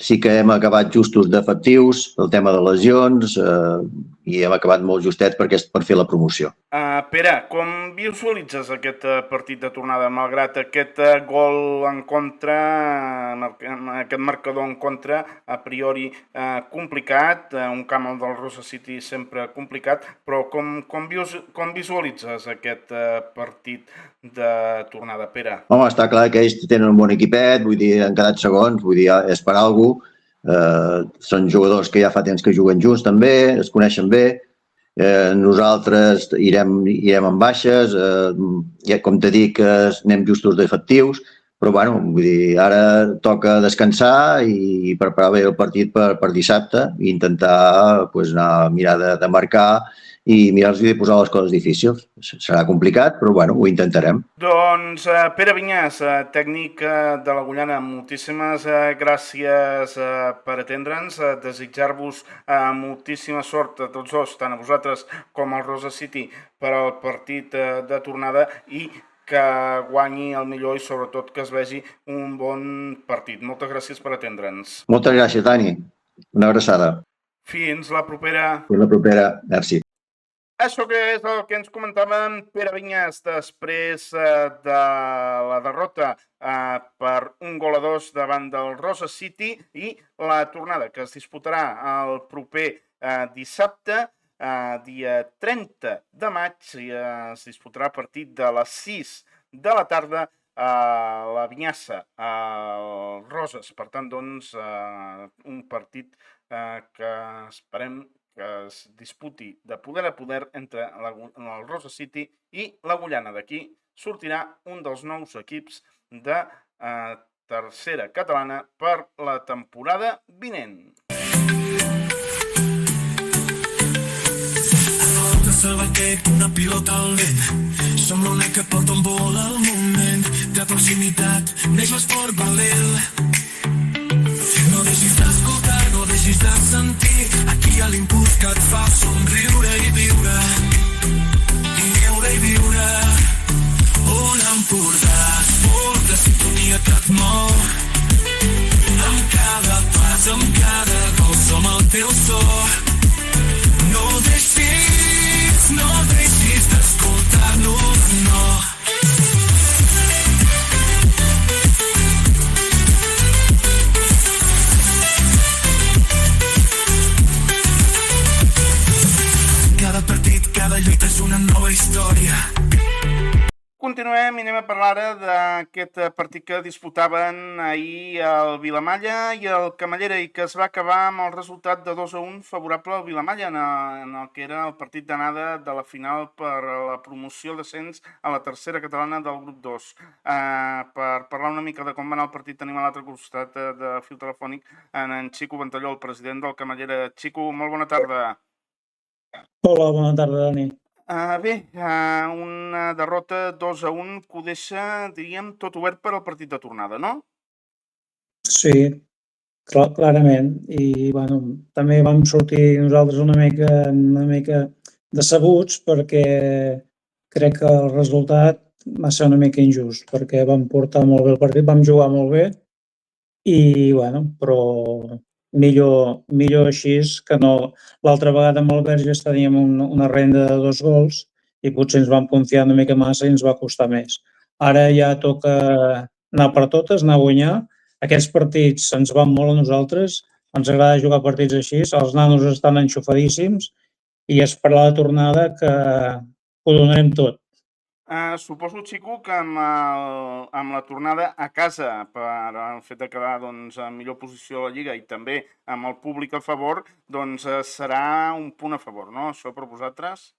Sí que hem acabat justos d'efectius pel tema de lesions i hem acabat molt justets per fer la promoció. Pere, com visualitzes aquest partit de tornada, malgrat aquest gol en contra, aquest marcador en contra, a priori complicat, un camp del Rosa City sempre complicat, però com visualitzes aquest partit de tornada, Pere? Home, està clar que ells tenen un bon equipet, vull dir, han quedat segons, vull dir, és per alguna cosa. Són jugadors que ja fa temps que juguen junts també, es coneixen bé. Nosaltres irem amb baixes, com t'he dit, anem justos d'efectius, però vull dir, ara toca descansar i preparar bé el partit per dissabte i intentar anar a mirar de marcar i mirar-los de posar les coses difícils. Serà complicat, però ho intentarem. Doncs Pere Vinyes, tècnic de l'Agullana, moltíssimes gràcies per atendre'ns, desitjar-vos moltíssima sort a tots dos, tant a vosaltres com al Rosa City, per al partit de tornada i que guanyi el millor i sobretot que es vegi un bon partit. Moltes gràcies per atendre'ns. Moltes gràcies, Dani. Una abraçada. Fins la propera. Fins la propera. Merci. Això que és el que ens comentava en Pere Vinyes després de la derrota per 1-2 davant del Rosa City i la tornada que es disputarà el proper dissabte, dia 30 de maig, i es disputarà a partir de les 6 de la tarda a la Vinyassa, al Roses. Per tant, doncs, un partit que esperem que es disputi de poder a poder entre el Rosa City i l'Agullana. D'aquí sortirà un dels nous equips de tercera catalana per la temporada vinent. Una pilota al vent, som l'únic que porta un vol al moment. De proximitat neix l'esport valent. No deixis d'escoltar, no deixis de sentir. Aquí hi ha l'impuls que et fa somriure i viure. I viure i viure. Un Empordà, molta sintonia que et mou. Amb cada pas, amb cada gol, som el teu so. No deixis d'escoltar-nos, no. continuem i anem a parlar ara d'aquest partit que disputaven ahir el Vilamalla i el Camallera i que es va acabar amb el resultat de 2-1 favorable al Vilamalla en el que era el partit d'anada de la final per la promoció d'ascens a la tercera catalana del grup 2. Per parlar una mica de com va anar el partit tenim a l'altre costat de fil telefònic en Xico Ventalló, el president del Camallera. Xico, molt bona tarda. Hola, bona tarda, Dani. Bé, una derrota 2-1 que ho deixa, diríem, tot obert per al partit de tornada, no? Sí, clarament. I bueno, també vam sortir nosaltres una mica decebuts perquè crec que el resultat va ser una mica injust, perquè vam portar molt bé el partit, vam jugar molt bé i, bueno, però millor així que no. L'altra vegada amb el Verges teníem una renda de 2 gols i potser ens vam confiar una mica massa i ens va costar més. Ara ja toca anar per totes, anar a guanyar. Aquests partits ens van molt a nosaltres, ens agrada jugar partits així, els nanos estan enxufadíssims i esperar la tornada que ho donarem tot. Suposo, Xico, que amb la tornada a casa per el fet de quedar en millor posició a la Lliga i també amb el públic a favor, doncs serà un punt a favor, no? Això per vosaltres?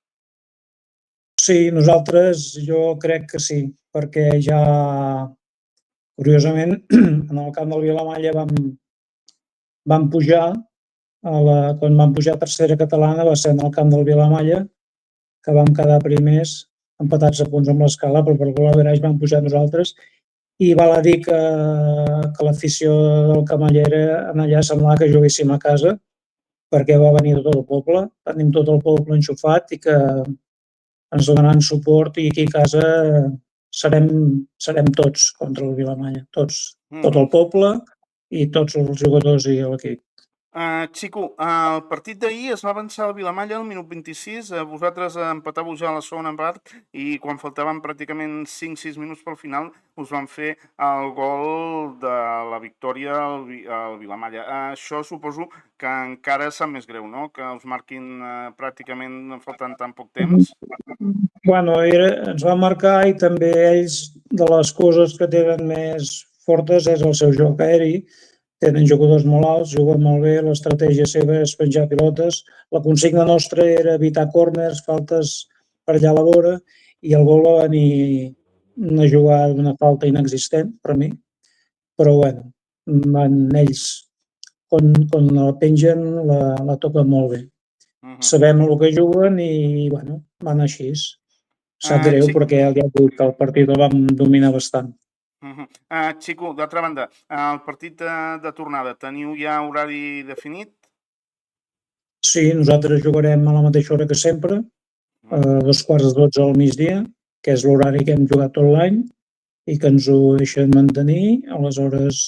Sí, nosaltres jo crec que sí, perquè ja, curiosament, en el camp del Vilamalla vam pujar, quan vam pujar a tercera catalana va ser en el camp del Vilamalla, que vam quedar primers, empatats a punts amb l'escala, però per l'Averaix vam pujar nosaltres i val a dir que l'afició del Camallera en allà semblava que juguéssim a casa perquè va venir tot el poble, tenim tot el poble enxufat i que ens donaran suport i aquí a casa serem tots contra el Vilamalla, tots, tot el poble i tots els jugadors i l'equip. Xico, el partit d'ahir es va avançar al Vilamalla al minut 26, vosaltres empatàveu ja a la segona part i quan faltaven pràcticament 5-6 minuts pel final us van fer el gol de la victòria al Vilamalla. Això suposo que encara sap més greu, no?, que us marquin pràcticament faltant tan poc temps. Bueno, ens va marcar i també ells, de les coses que tenen més fortes és el seu joc aeri. Tenen jugadors molt alts, juguen molt bé, l'estratègia seva és penjar pilotes. La consigna nostra era evitar córners, faltes per allà a la vora, i el gol va venir una jugada d'una falta inexistent per a mi. Però, bueno, ells, quan la pengen, la toquen molt bé. Sabem el que juguen i, bueno, van així. Sap greu perquè ja dic que el partit el vam dominar bastant. Xico, d'altra banda, el partit de tornada, teniu ja horari definit? Sí, nosaltres jugarem a la mateixa hora que sempre, a 11:45 al migdia, que és l'horari que hem jugat tot l'any i que ens ho deixen mantenir. Aleshores,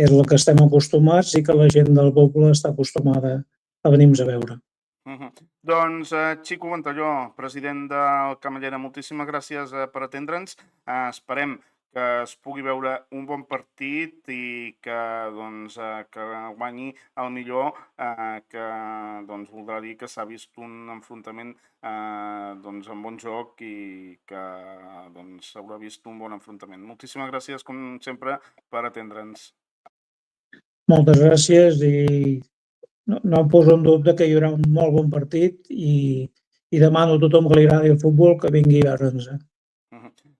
és el que estem acostumats i que la gent del poble està acostumada a venir-nos a veure. Doncs, Xico Ventalló, president del Camallera, moltíssimes gràcies per atendre'ns. Esperem que es pugui veure un bon partit i que guanyi el millor, que voldrà dir que s'ha vist un enfrontament amb bon joc i que s'haurà vist un bon enfrontament. Moltíssimes gràcies, com sempre, per atendre'ns. Moltes gràcies i no em poso en dubte que hi haurà un molt bon partit i demano a tothom que li agradi el futbol que vingui a veure'ns.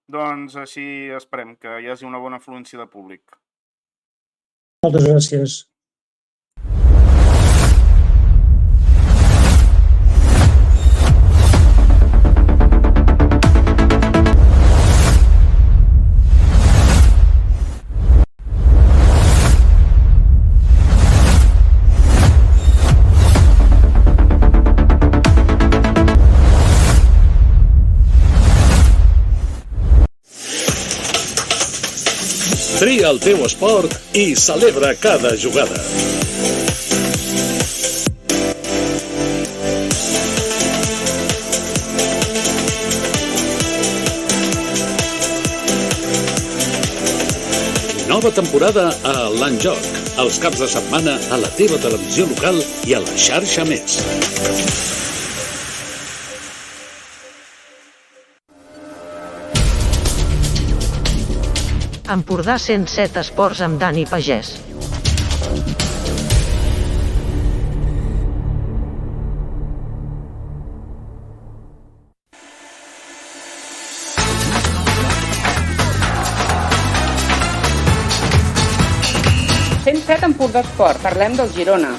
Doncs així esperem que hi hagi una bona afluència de públic. Moltes gràcies. Tria el teu esport i celebra cada jugada. Nova temporada a l'Enjoc, els caps de setmana a la teva televisió local i a la xarxa Més. Empordà 107 Esports amb Dani Pagès. Empordà Esport, parlem del Girona.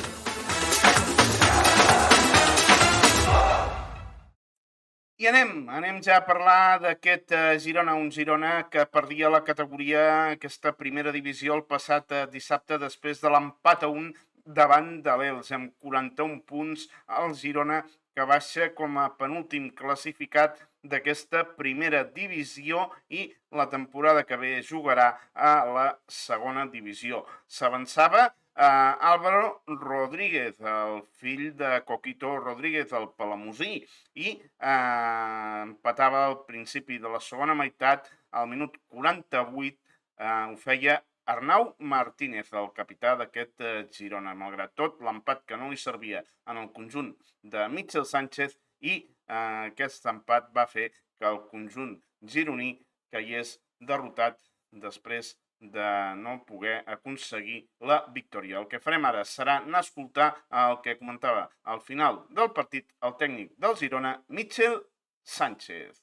I anem ja a parlar d'aquest Girona, un Girona que perdia la categoria, aquesta primera divisió el passat dissabte després de l'empat a 1 davant de l'Elx, amb 41 punts el Girona que baixa com a penúltim classificat d'aquesta primera divisió i la temporada que ve jugarà a la segona divisió. S'avançava Álvaro Rodríguez, el fill de Coquito Rodríguez, el palamosí, i empatava al principi de la segona meitat, al minut 48, ho feia Arnau Martínez, el capità d'aquest Girona. Malgrat tot, l'empat que no li servia en el conjunt de Mitchell Sánchez i aquest empat va fer que el conjunt gironí caigués derrotat després de no poder aconseguir la victòria. El que farem ara serà anar a escoltar el que comentava al final del partit el tècnic del Girona, Mitchell Sánchez.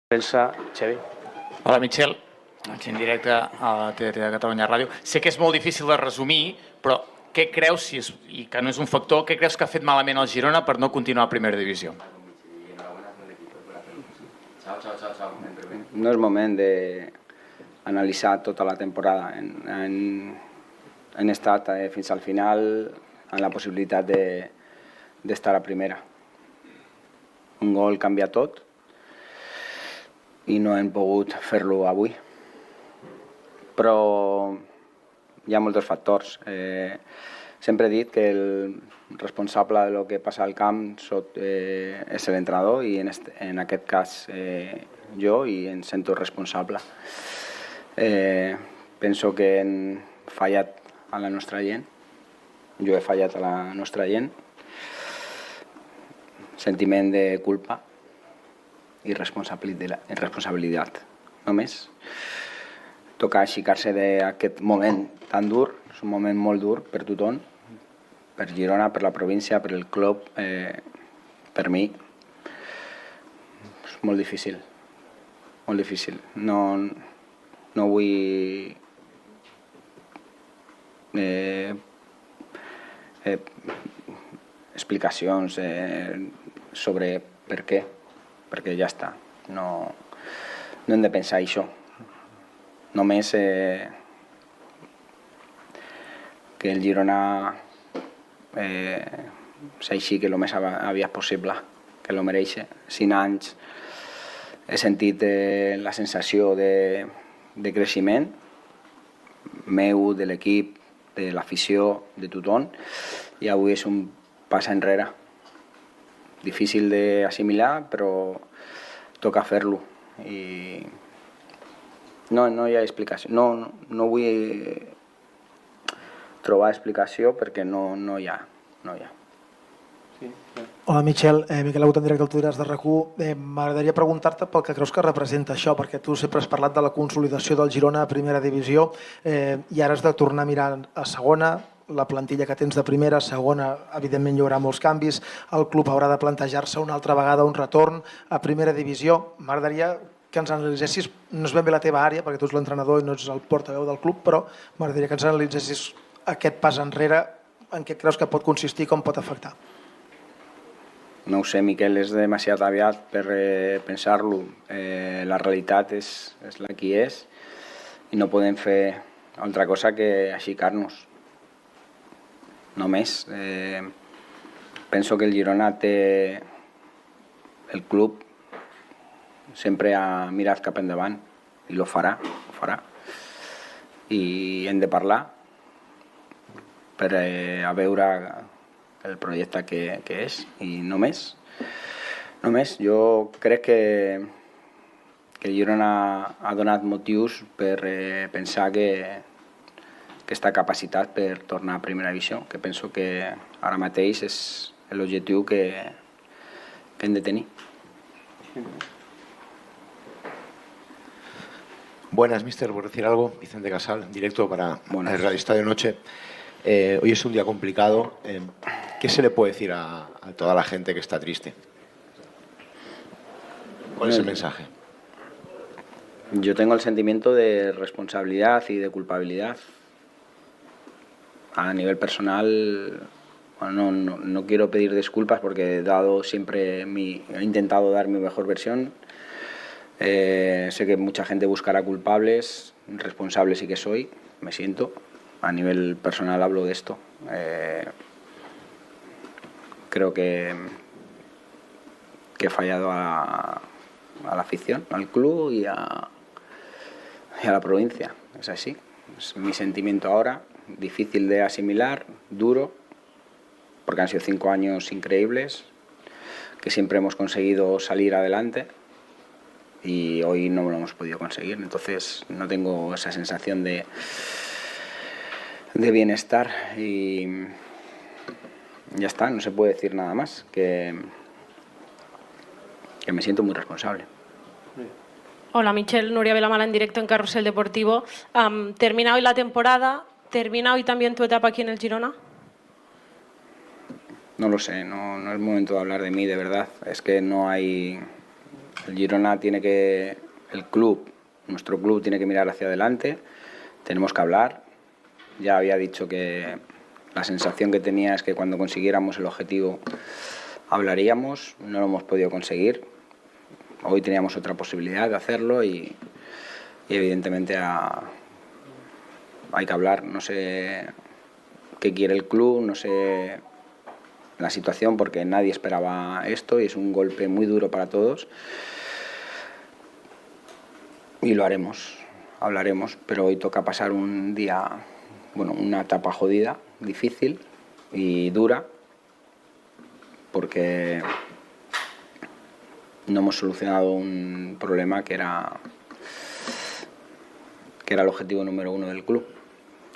Premsa, Xavi. Hola, Mitchell. Aquí en directe a la TDT de Catalunya Ràdio. Sé que és molt difícil de resumir, però què creus, i que no és un factor, què creus que ha fet malament el Girona per no continuar a primera divisió? No és moment d'analitzar tota la temporada. Hem estat fins al final amb la possibilitat d'estar a primera. Un gol canvia tot i no hem pogut fer-lo avui. Però hi ha molts factors. Sempre he dit que el responsable de lo que passa al camp és l'entrenador i en aquest cas jo, i em sento responsable. Penso que hem fallat a la nostra gent, jo he fallat a la nostra gent, sentiment de culpa i responsabilitat, només. Toca aixecar-se d'aquest moment tan dur, és un moment molt dur per tothom, per Girona, per la província, per el club, per mi. És molt difícil, molt difícil. No vull explicacions sobre per què, perquè ja està. No hem de pensar això. Només que el Girona s'aixequi el més aviat possible, que lo mereix. 5 anys he sentit la sensació de creixement meu, de l'equip, de l'afició, de tothom, i avui és un pas enrere. Difícil d'assimilar, però toca fer-lo. I no hi ha explicació. No vull trobar explicació perquè no hi ha. Hola, Michel. Miquel Agut, en directe al Tudoràs de RAC1. M'agradaria preguntar-te pel que creus que representa això, perquè tu sempre has parlat de la consolidació del Girona a primera divisió i ara has de tornar a mirar a segona, la plantilla que tens de primera, segona, evidentment hi haurà molts canvis, el club haurà de plantejar-se una altra vegada un retorn a primera divisió. M'agradaria que ens analitzessis, no és ben bé la teva àrea, perquè tu ets l'entrenador i no ets el portaveu del club, però m'agradaria que ens analitzessis aquest pas enrere, en què creus que pot consistir i com pot afectar. No ho sé, Miquel, és demasiat aviat per pensar-lo. La realitat és la que és i no podem fer altra cosa que aixecar-nos. Només. Penso que el Girona té el club sempre ha mirat cap endavant i ho farà. I hem de parlar per a veure el projecte que és i només. Jo crec que el Girona ha donat motius per pensar que està capacitat per tornar a primera divisió, que penso que ara mateix és l'objectiu que hem de tenir. Buenas, mister, por decir algo. Vicente Casal, en directo para el Radio Estadio Noche. Hoy es un día complicado. ¿Qué se le puede decir a toda la gente que está triste? ¿Cuál es el mensaje? Yo tengo el sentimiento de responsabilidad y de culpabilidad. A nivel personal, bueno, no quiero pedir disculpas porque he intentado dar mi mejor versión. Sé que mucha gente buscará culpables, responsable sí que soy, me siento. A nivel personal hablo de esto. Creo que he fallado a la afición, al club y a la provincia. Es así. Es mi sentimiento ahora, difícil de asimilar, duro, porque han sido 5 años increíbles, que siempre hemos conseguido salir adelante. Y hoy no lo hemos podido conseguir, entonces no tengo esa sensación de bienestar y ya está, no se puede decir nada más, que me siento muy responsable. Hola Michel, Nuria Velamala en directo en Carrusel Deportivo. ¿Termina hoy la temporada? ¿Termina hoy también tu etapa aquí en el Girona? No lo sé, no es momento de hablar de mí, de verdad, es que no hay... El Girona nuestro club tiene que mirar hacia adelante, tenemos que hablar. Ya había dicho que la sensación que tenía es que cuando consiguiéramos el objetivo hablaríamos, no lo hemos podido conseguir. Hoy teníamos otra posibilidad de hacerlo y evidentemente hay que hablar. No sé qué quiere el club, no sé la situación porque nadie esperaba esto y es un golpe muy duro para todos. Y lo haremos, hablaremos, pero hoy toca pasar un día, una etapa jodida, difícil y dura, porque no hemos solucionado un problema que era el objetivo número 1 del club.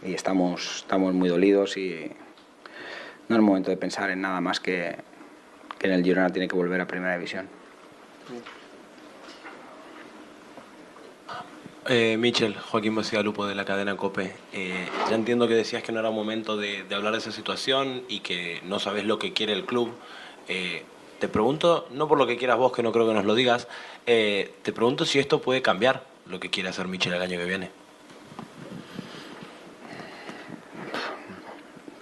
Y estamos muy dolidos y no es momento de pensar en nada más que en el Girona tiene que volver a Primera División. Michel, Joaquín Basigalupo de la cadena COPE. Ya entiendo que decías que no era momento de hablar de esa situación y que no sabes lo que quiere el club. Te pregunto, no por lo que quieras vos, que no creo que nos lo digas, te pregunto si esto puede cambiar lo que quiere hacer Michel el año que viene.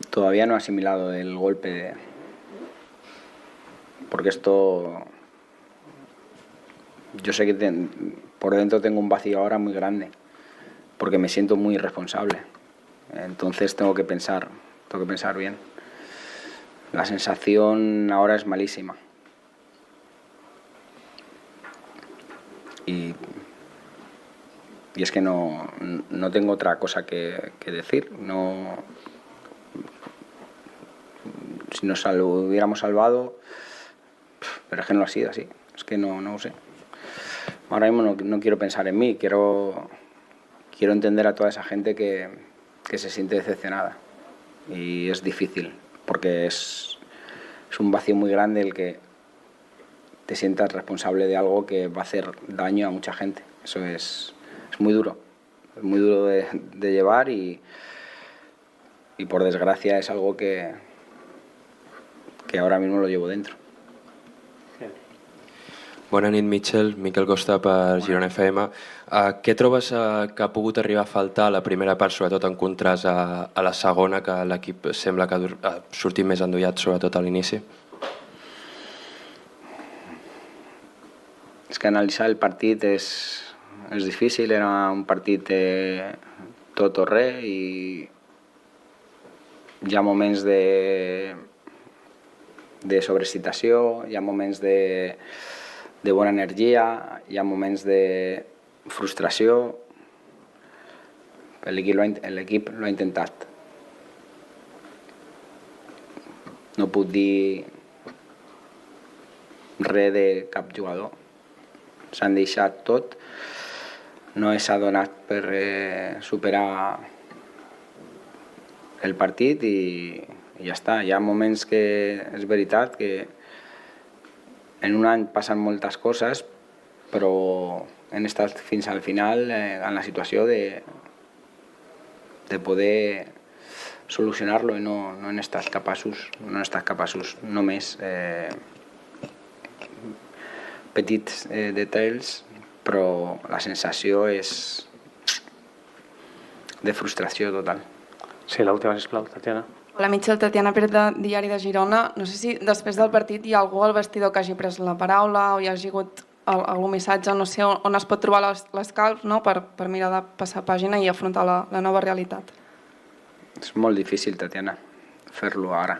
Todavía no he asimilado el golpe porque esto... Yo sé que por dentro tengo un vacío ahora muy grande, porque me siento muy irresponsable. Entonces tengo que pensar bien. La sensación ahora es malísima. Y es que no tengo otra cosa que decir. Si nos hubiéramos salvado, pero es que no ha sido así. Es que no lo sé. Ahora mismo no quiero pensar en mí, quiero entender a toda esa gente que se siente decepcionada. Y es difícil, porque es un vacío muy grande el que te sientas responsable de algo que va a hacer daño a mucha gente. Eso es muy duro. Es muy duro de llevar y por desgracia es algo que ahora mismo lo llevo dentro. Bona nit, Michel. Miquel Costa per Girona FM. Què trobes que ha pogut arribar a faltar a la primera part, sobretot en contrast a la segona, que l'equip sembla que ha sortit més endollat, sobretot a l'inici? És que analitzar el partit és difícil, era un partit tot o res i hi ha moments de sobreexcitació, hi ha moments de bona energia, hi ha moments de frustració. L'equip lo ha intentat. No puc dir res de cap jugador. S'han deixat tot. No s'ha donat per superar el partit i ja està. Hi ha moments que és veritat que en un any passen moltes coses, però hem estat fins al final en la situació de poder solucionar-lo i no hem estat capaços només petits detalls, però la sensació és de frustració total. Sí, l'última, sisplau, Tatiana. Hola, Mitchell, Tatiana Pérez, de Diari de Girona. No sé si després del partit hi ha algú al vestidor que hagi pres la paraula o hi hagi hagut algun missatge, no sé on es pot trobar l'escalf, no? per mirar de passar pàgina i afrontar la nova realitat. És molt difícil, Tatiana, fer-lo ara.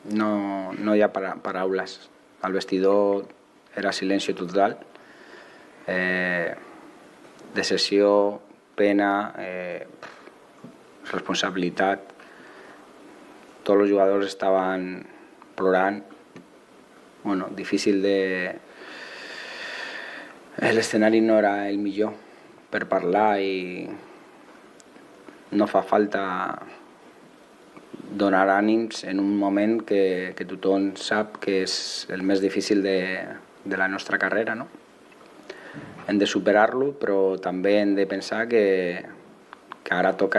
No hi ha paraules. Al vestidor era silenci total. Decepció, pena, responsabilitat. Tots els jugadors estaven plorant. Bueno, difícil de... L'escenari no era el millor per parlar i no fa falta donar ànims en un moment que tothom sap que és el més difícil de la nostra carrera, no? Hem de superar-lo, però també hem de pensar que ara toca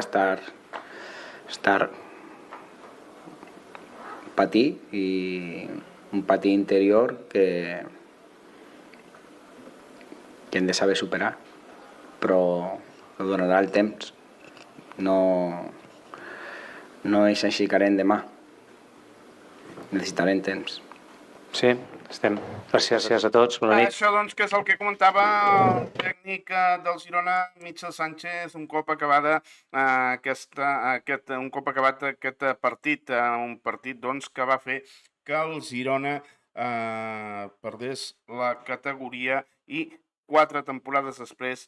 patir i un patir interior que hem de saber superar, però ho donarà el temps. No ens aixecarem demà. Necessitarem temps. Sí, estem. Gràcies a tots. Bona nit. Això, doncs, que és el que comentava el tècnic del Girona, Mitchell Sánchez, un cop acabat aquest partit, un partit doncs, que va fer que el Girona perdés la categoria i 4 temporades després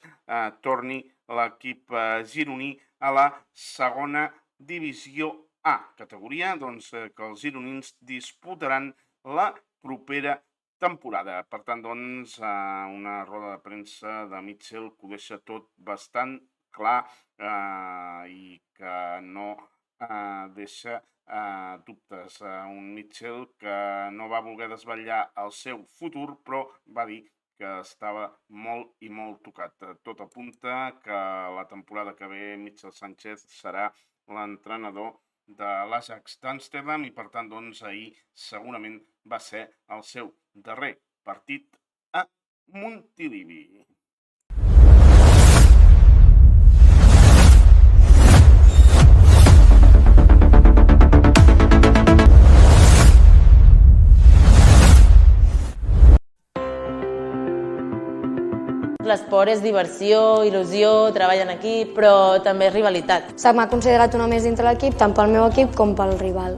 torni l'equip gironí a la segona divisió A, categoria doncs, que els gironins disputaran la propera temporada. Per tant, doncs, una roda de premsa de Mitchell que ho deixa tot bastant clar i que no deixa dubtes. Un Mitchell que no va voler desvetllar el seu futur, però va dir que estava molt i molt tocat. Tot apunta que la temporada que ve Mitchell Sánchez serà l'entrenador de l'Ajax d'Amsterdam i, per tant, doncs, ahir segurament va ser el seu darrer partit a Montilivi. L'esport és diversió, il·lusió, treball en equip, però també és rivalitat. Se m'ha considerat una més dintre l'equip, tant pel meu equip com pel rival.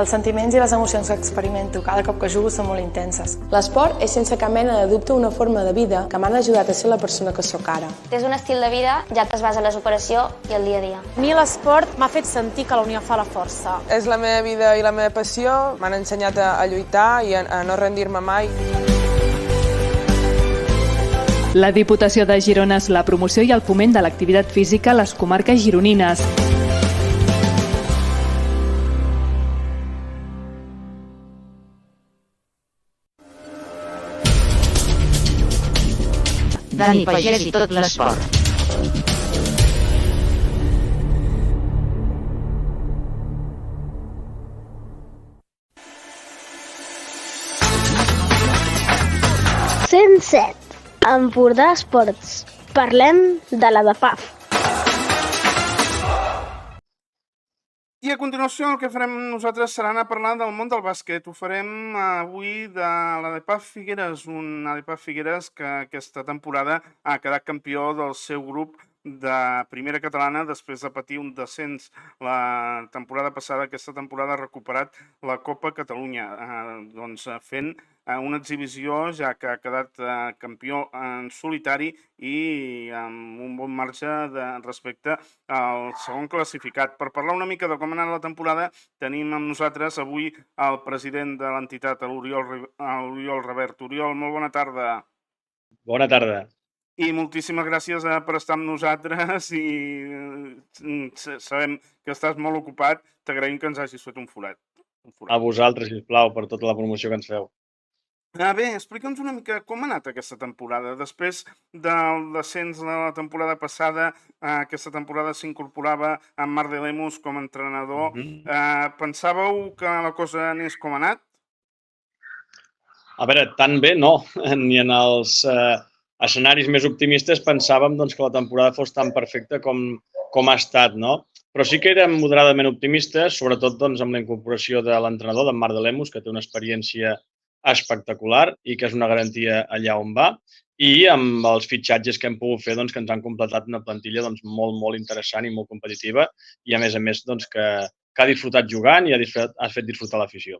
Els sentiments i les emocions que experimento cada cop que jugo són molt intenses. L'esport és sense cap mena de dubte una forma de vida que m'han ajudat a ser la persona que sóc ara. És un estil de vida ja que es basa en la superació i el dia a dia. A mi l'esport m'ha fet sentir que la unió fa la força. És la meva vida i la meva passió, m'han ensenyat a lluitar i a no rendir-me mai. La Diputació de Girona és la promoció i el foment de l'activitat física a les comarques gironines. Dani Pagès i tot l'esport. Empordà Esports. Parlem de la DEPAF. I a continuació el que farem nosaltres serà anar a parlar del món del bàsquet. Ho farem avui de l'ADEPAF Figueres, un ADEPAF Figueres que aquesta temporada ha quedat campió del seu grup de primera catalana després de patir un descens la temporada passada. Aquesta temporada ha recuperat la Copa Catalunya, fent una exhibició ja que ha quedat campió en solitari i amb un bon marge respecte al segon classificat. Per parlar una mica de com ha anat la temporada, tenim amb nosaltres avui el president de l'entitat, l'Oriol Revert. Oriol, molt bona tarda. Bona tarda. I moltíssimes gràcies per estar amb nosaltres i sabem que estàs molt ocupat. T'agraïm que ens hagis fet un forat. A vosaltres, sisplau, per tota la promoció que ens feu. Bé, explica'ns una mica com ha anat aquesta temporada. Després del descens de la temporada passada, aquesta temporada s'incorporava en Marc de Lemus com a entrenador. Pensàveu que la cosa anés com ha anat? A veure, tan bé no, ni en els escenaris més optimistes pensàvem que la temporada fos tan perfecta com ha estat, no? Però sí que érem moderadament optimistes, sobretot amb la incorporació de l'entrenador, d'en Marc de Lemus, que té una experiència espectacular i que és una garantia allà on va, i amb els fitxatges que hem pogut fer que ens han completat una plantilla molt interessant i molt competitiva i a més que ha disfrutat jugant i ha fet disfrutar l'afició.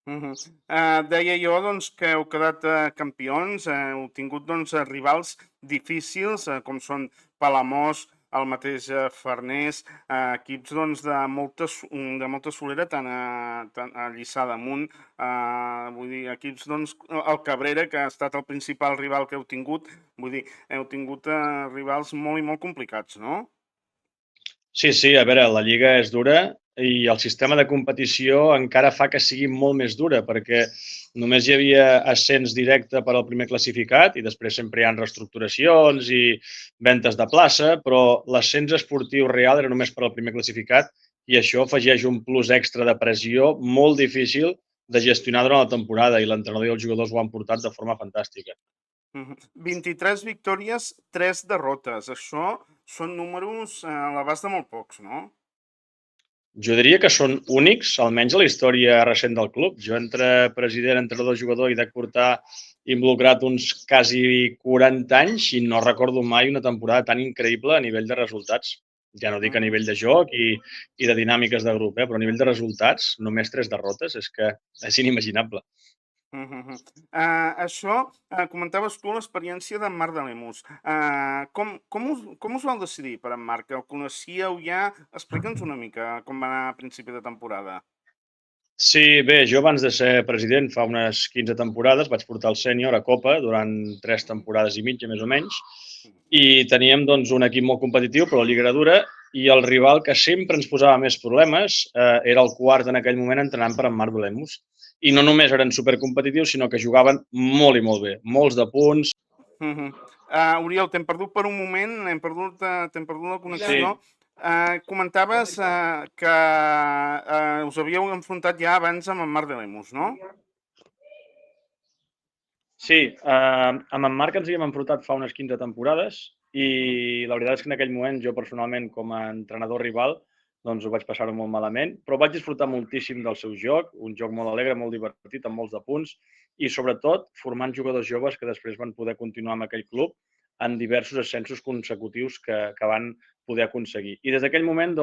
Deia jo que heu quedat campions, heu tingut rivals difícils com són Palamós, el mateix Farners, equips de molta solera tant a Lliçà d'Amunt, vull dir, equips el Cabrera, que ha estat el principal rival que heu tingut, vull dir, heu tingut rivals molt i molt complicats, no? Sí, a veure, la Lliga és dura i el sistema de competició encara fa que sigui molt més dura, perquè només hi havia ascens directe per al primer classificat i després sempre hi ha reestructuracions i ventes de plaça, però l'ascens esportiu real era només per al primer classificat i això afegeix un plus extra de pressió molt difícil de gestionar durant la temporada i l'entrenador i els jugadors ho han portat de forma fantàstica. 23 victòries, 3 derrotes. Això són números a l'abast de molt pocs, no? Jo diria que són únics, almenys a la història recent del club. Jo entre president, entrenador, jugador i dec portar involucrat uns quasi 40 anys i no recordo mai una temporada tan increïble a nivell de resultats. Ja no dic a nivell de joc i de dinàmiques de grup, però a nivell de resultats, només 3 derrotes, és que és inimaginable. Això, comentaves tu l'experiència d'en Marc de Lemus. Com us vau decidir per en Marc? El coneixíeu ja? Explica'ns una mica com va anar a principi de temporada. Sí, bé, jo abans de ser president fa unes 15 temporades vaig portar el sènior a Copa durant 3 temporades i mitja, més o menys, i teníem un equip molt competitiu, però la lliga era dura, i el rival que sempre ens posava més problemes era el quart en aquell moment entrenant per en Marc de Lemus. I no només eren supercompetitius, sinó que jugaven molt i molt bé, molts de punts. Oriol, t'hem perdut per un moment, t'hem perdut la connexió. Sí. Comentaves que us havíeu enfrontat ja abans amb en Marc de Lemus, no? Sí, amb en Marc ens hi hem enfrontat fa unes 15 temporades i la veritat és que en aquell moment jo personalment com a entrenador rival ho vaig passar-ho molt malament, però vaig disfrutar moltíssim del seu joc, un joc molt alegre, molt divertit, amb molts de punts i sobretot formant jugadors joves que després van poder continuar amb aquell club en diversos ascensos consecutius que van poder aconseguir. I des d'aquell moment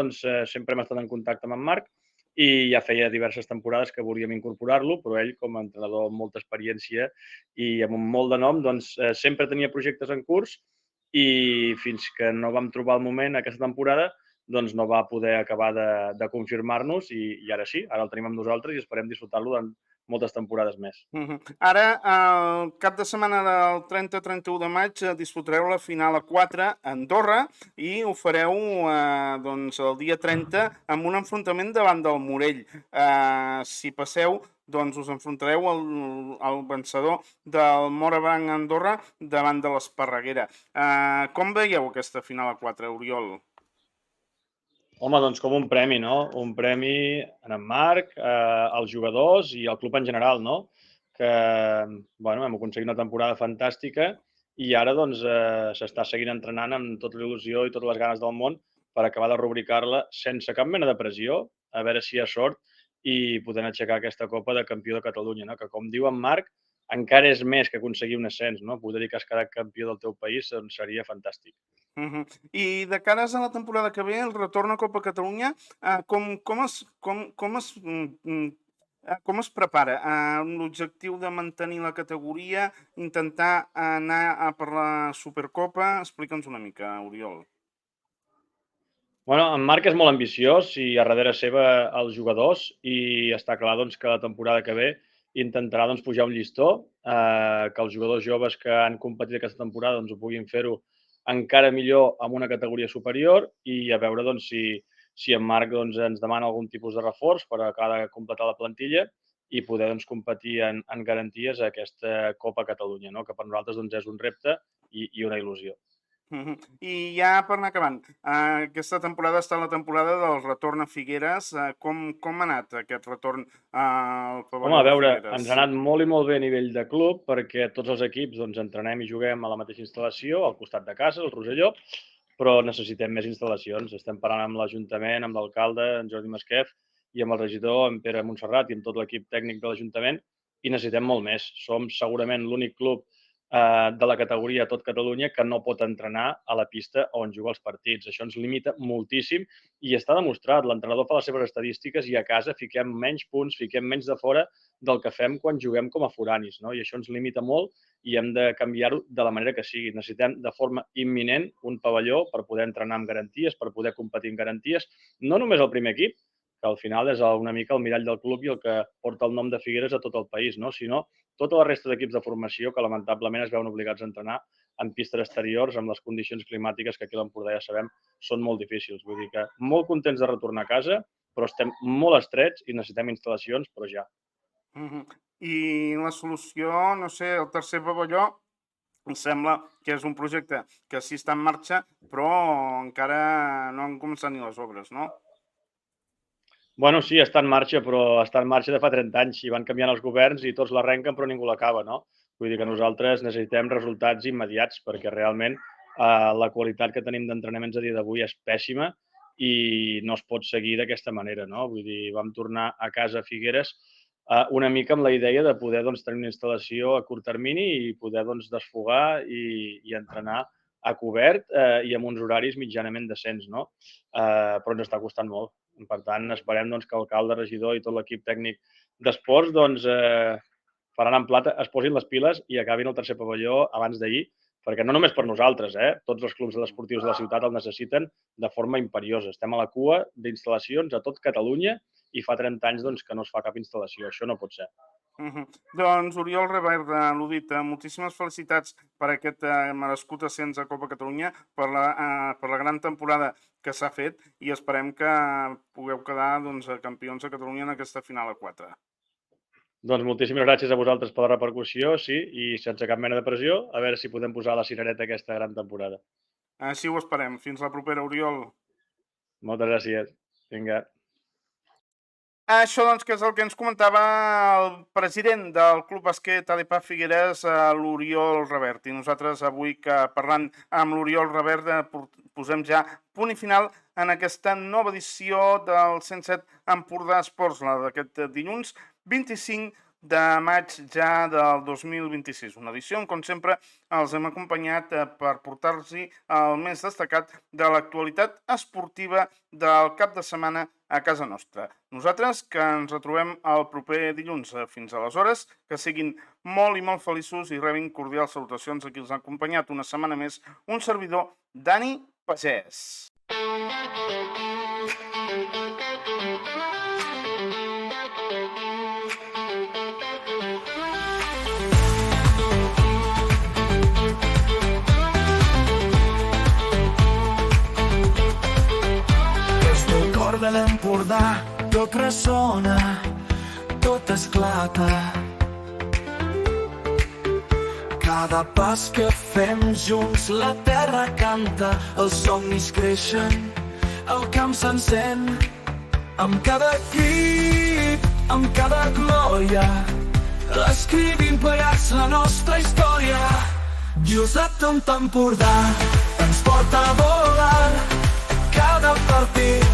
sempre hem estat en contacte amb en Marc i ja feia diverses temporades que volíem incorporar-lo, però ell, com a entrenador amb molta experiència i amb molt de nom, sempre tenia projectes en curs i fins que no vam trobar el moment aquesta temporada, no va poder acabar de confirmar-nos i ara sí, ara el tenim amb nosaltres i esperem disfrutar-lo durant moltes temporades més. Ara, el cap de setmana del 30-31 de maig, disputareu la final a 4 a Andorra i ho fareu el dia 30 amb un enfrontament davant del Morell. Si passeu, us enfrontareu al vencedor del Morabanc Andorra davant de l'Esparreguera. Com veieu aquesta final a 4, Oriol? Home, com un premi, no? Un premi a en Marc, als jugadors i al club en general, no? Que hem aconseguit una temporada fantàstica i ara s'està seguint entrenant amb tota l'il·lusió i totes les ganes del món per acabar de rubricar-la sense cap mena de pressió, a veure si hi ha sort i podent aixecar aquesta Copa de Campió de Catalunya, no? Que com diu en Marc, encara és més que aconseguir un ascens, no? Poder dir que has quedat campió del teu país seria fantàstic. I de cares a la temporada que ve, el retorn a Copa Catalunya, com es prepara? L'objectiu de mantenir la categoria, intentar anar per la Supercopa? Explica'ns una mica, Oriol. En Marc és molt ambiciós i a darrere seva els jugadors i està clar que la temporada que ve intentarà pujar un llistó, que els jugadors joves que han competit aquesta temporada ho puguin fer-ho encara millor amb una categoria superior i a veure si en Marc ens demana algun tipus de reforç per acabar de completar la plantilla i poder competir en garanties a aquesta Copa Catalunya, que per nosaltres és un repte i una il·lusió. I ja per anar acabant, aquesta temporada està la temporada del retorn a Figueres. Com ha anat aquest retorn al pavelló a veure, de Figueres? ens ha anat molt i molt bé a nivell de club, perquè tots els equips entrenem i juguem a la mateixa instal·lació, al costat de casa, al Rosselló, però necessitem més instal·lacions. Estem parlant amb l'Ajuntament, amb l'alcalde, en Jordi Masquef, i amb el regidor, en Pere Montserrat, i amb tot l'equip tècnic de l'Ajuntament, i necessitem molt més. Som segurament l'únic club de la categoria a tot Catalunya que no pot entrenar a la pista on juga els partits. Això ens limita moltíssim i està demostrat. L'entrenador fa les seves estadístiques i a casa fiquem menys punts, fiquem menys de fora del que fem quan juguem com a foranis, I això ens limita molt i hem de canviar-ho de la manera que sigui. Necessitem de forma imminent un pavelló per poder entrenar amb garanties, per poder competir amb garanties, no només el primer equip, que al final és una mica el mirall del club i el que porta el nom de Figueres a tot el país, sinó tota la resta d'equips de formació que lamentablement es veuen obligats a entrenar en pistes exteriors amb les condicions climàtiques que aquí a l'Empordà ja sabem són molt difícils. Vull dir que molt contents de retornar a casa, però estem molt estrets i necessitem instal·lacions, però ja. I la solució, no sé, el tercer pavelló, em sembla que és un projecte que sí està en marxa, però encara no han començat ni les obres, no? Bueno, sí, està en marxa, però està en marxa de fa 30 anys i van canviant els governs i tots l'arrenquen però ningú l'acaba, Vull dir que nosaltres necessitem resultats immediats perquè realment la qualitat que tenim d'entrenaments a dia d'avui és pèssima i no es pot seguir d'aquesta manera, Vull dir, vam tornar a casa a Figueres una mica amb la idea de poder tenir una instal·lació a curt termini i poder desfogar i entrenar a cobert i amb uns horaris mitjanament decents, però ens està costant molt. Per tant, esperem que l'alcalde, regidor i tot l'equip tècnic d'esports faran en plata, es posin les piles i acabin el tercer pavelló abans d'ahir, perquè no només per nosaltres, tots els clubs esportius de la ciutat el necessiten de forma imperiosa. Estem a la cua d'instal·lacions a tot Catalunya i fa 30 anys que no es fa cap instal·lació. Això no pot ser. Doncs Oriol Revert, l'ho dit, moltíssimes felicitats per aquest merescut ascens a Copa Catalunya, per la gran temporada que s'ha fet i esperem que pugueu quedar campions de Catalunya en aquesta final a 4. Doncs moltíssimes gràcies a vosaltres per la repercussió, sí, i sense cap mena de pressió, a veure si podem posar la cirereta aquesta gran temporada. Així ho esperem. Fins la propera, Oriol. Moltes gràcies. Vinga. Això, que és el que ens comentava el president del Club Bàsquet ADP Figueres, l'Oriol Revert. I nosaltres avui, parlant amb l'Oriol Revert, posem ja punt i final en aquesta nova edició del 107 Empordà Esports, la d'aquest dilluns 25 de maig ja del 2026. Una edició on, com sempre, els hem acompanyat per portar-los el més destacat de l'actualitat esportiva del cap de setmana a casa nostra. Nosaltres, que ens retrobem el proper dilluns. Fins aleshores, que siguin molt i molt feliços i rebin cordials salutacions a qui els ha acompanyat una setmana més, un servidor, Dani Pagès. De l'Empordà, tot ressona, tot esclata. Cada pas que fem junts la terra canta, els somnis creixen, el camp s'encén. Amb cada crit, amb cada glòria, escrivim plegats la nostra història. Just a tot Empordà ens porta a volar cada partit,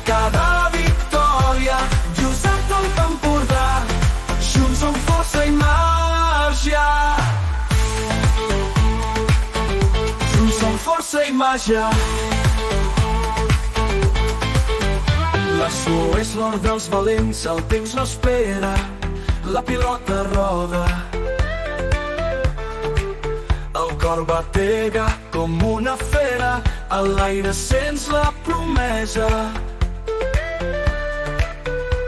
cada victòria, just a tot Empordà, junts som força i màgia. Junts som força i màgia. La suor és l'or dels valents, el temps no espera, la pilota roda. El cor batega com una fera, a l'aire sents la promesa.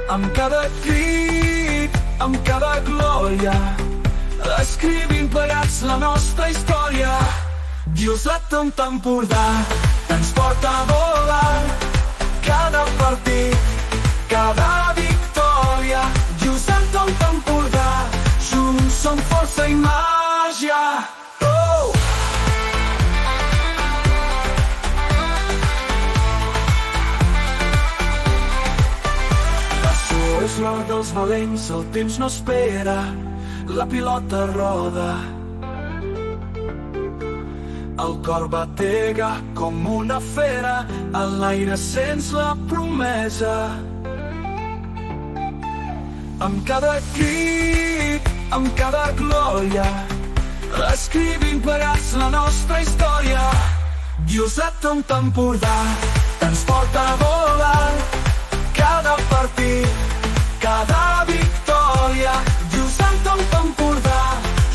Amb cada crit, amb cada glòria, escrivim plegats la nostra història. Just a tot Empordà ens porta a volar cada partit, cada victòria. Just a tot l'hora dels valents, el temps no espera, la pilota roda. El cor batega com una fera, a l'aire sents la promesa. Amb cada crit, amb cada glòria, escrivim plegats la nostra història. Lluçat un Empordà ens porta a volar, cada partit, cada victòria. Lluçat un Empordà,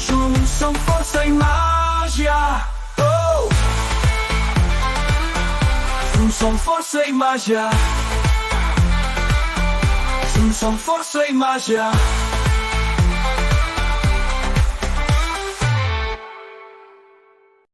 junts som força i màgia. Oh! Junts som força i màgia. Junts som força i màgia.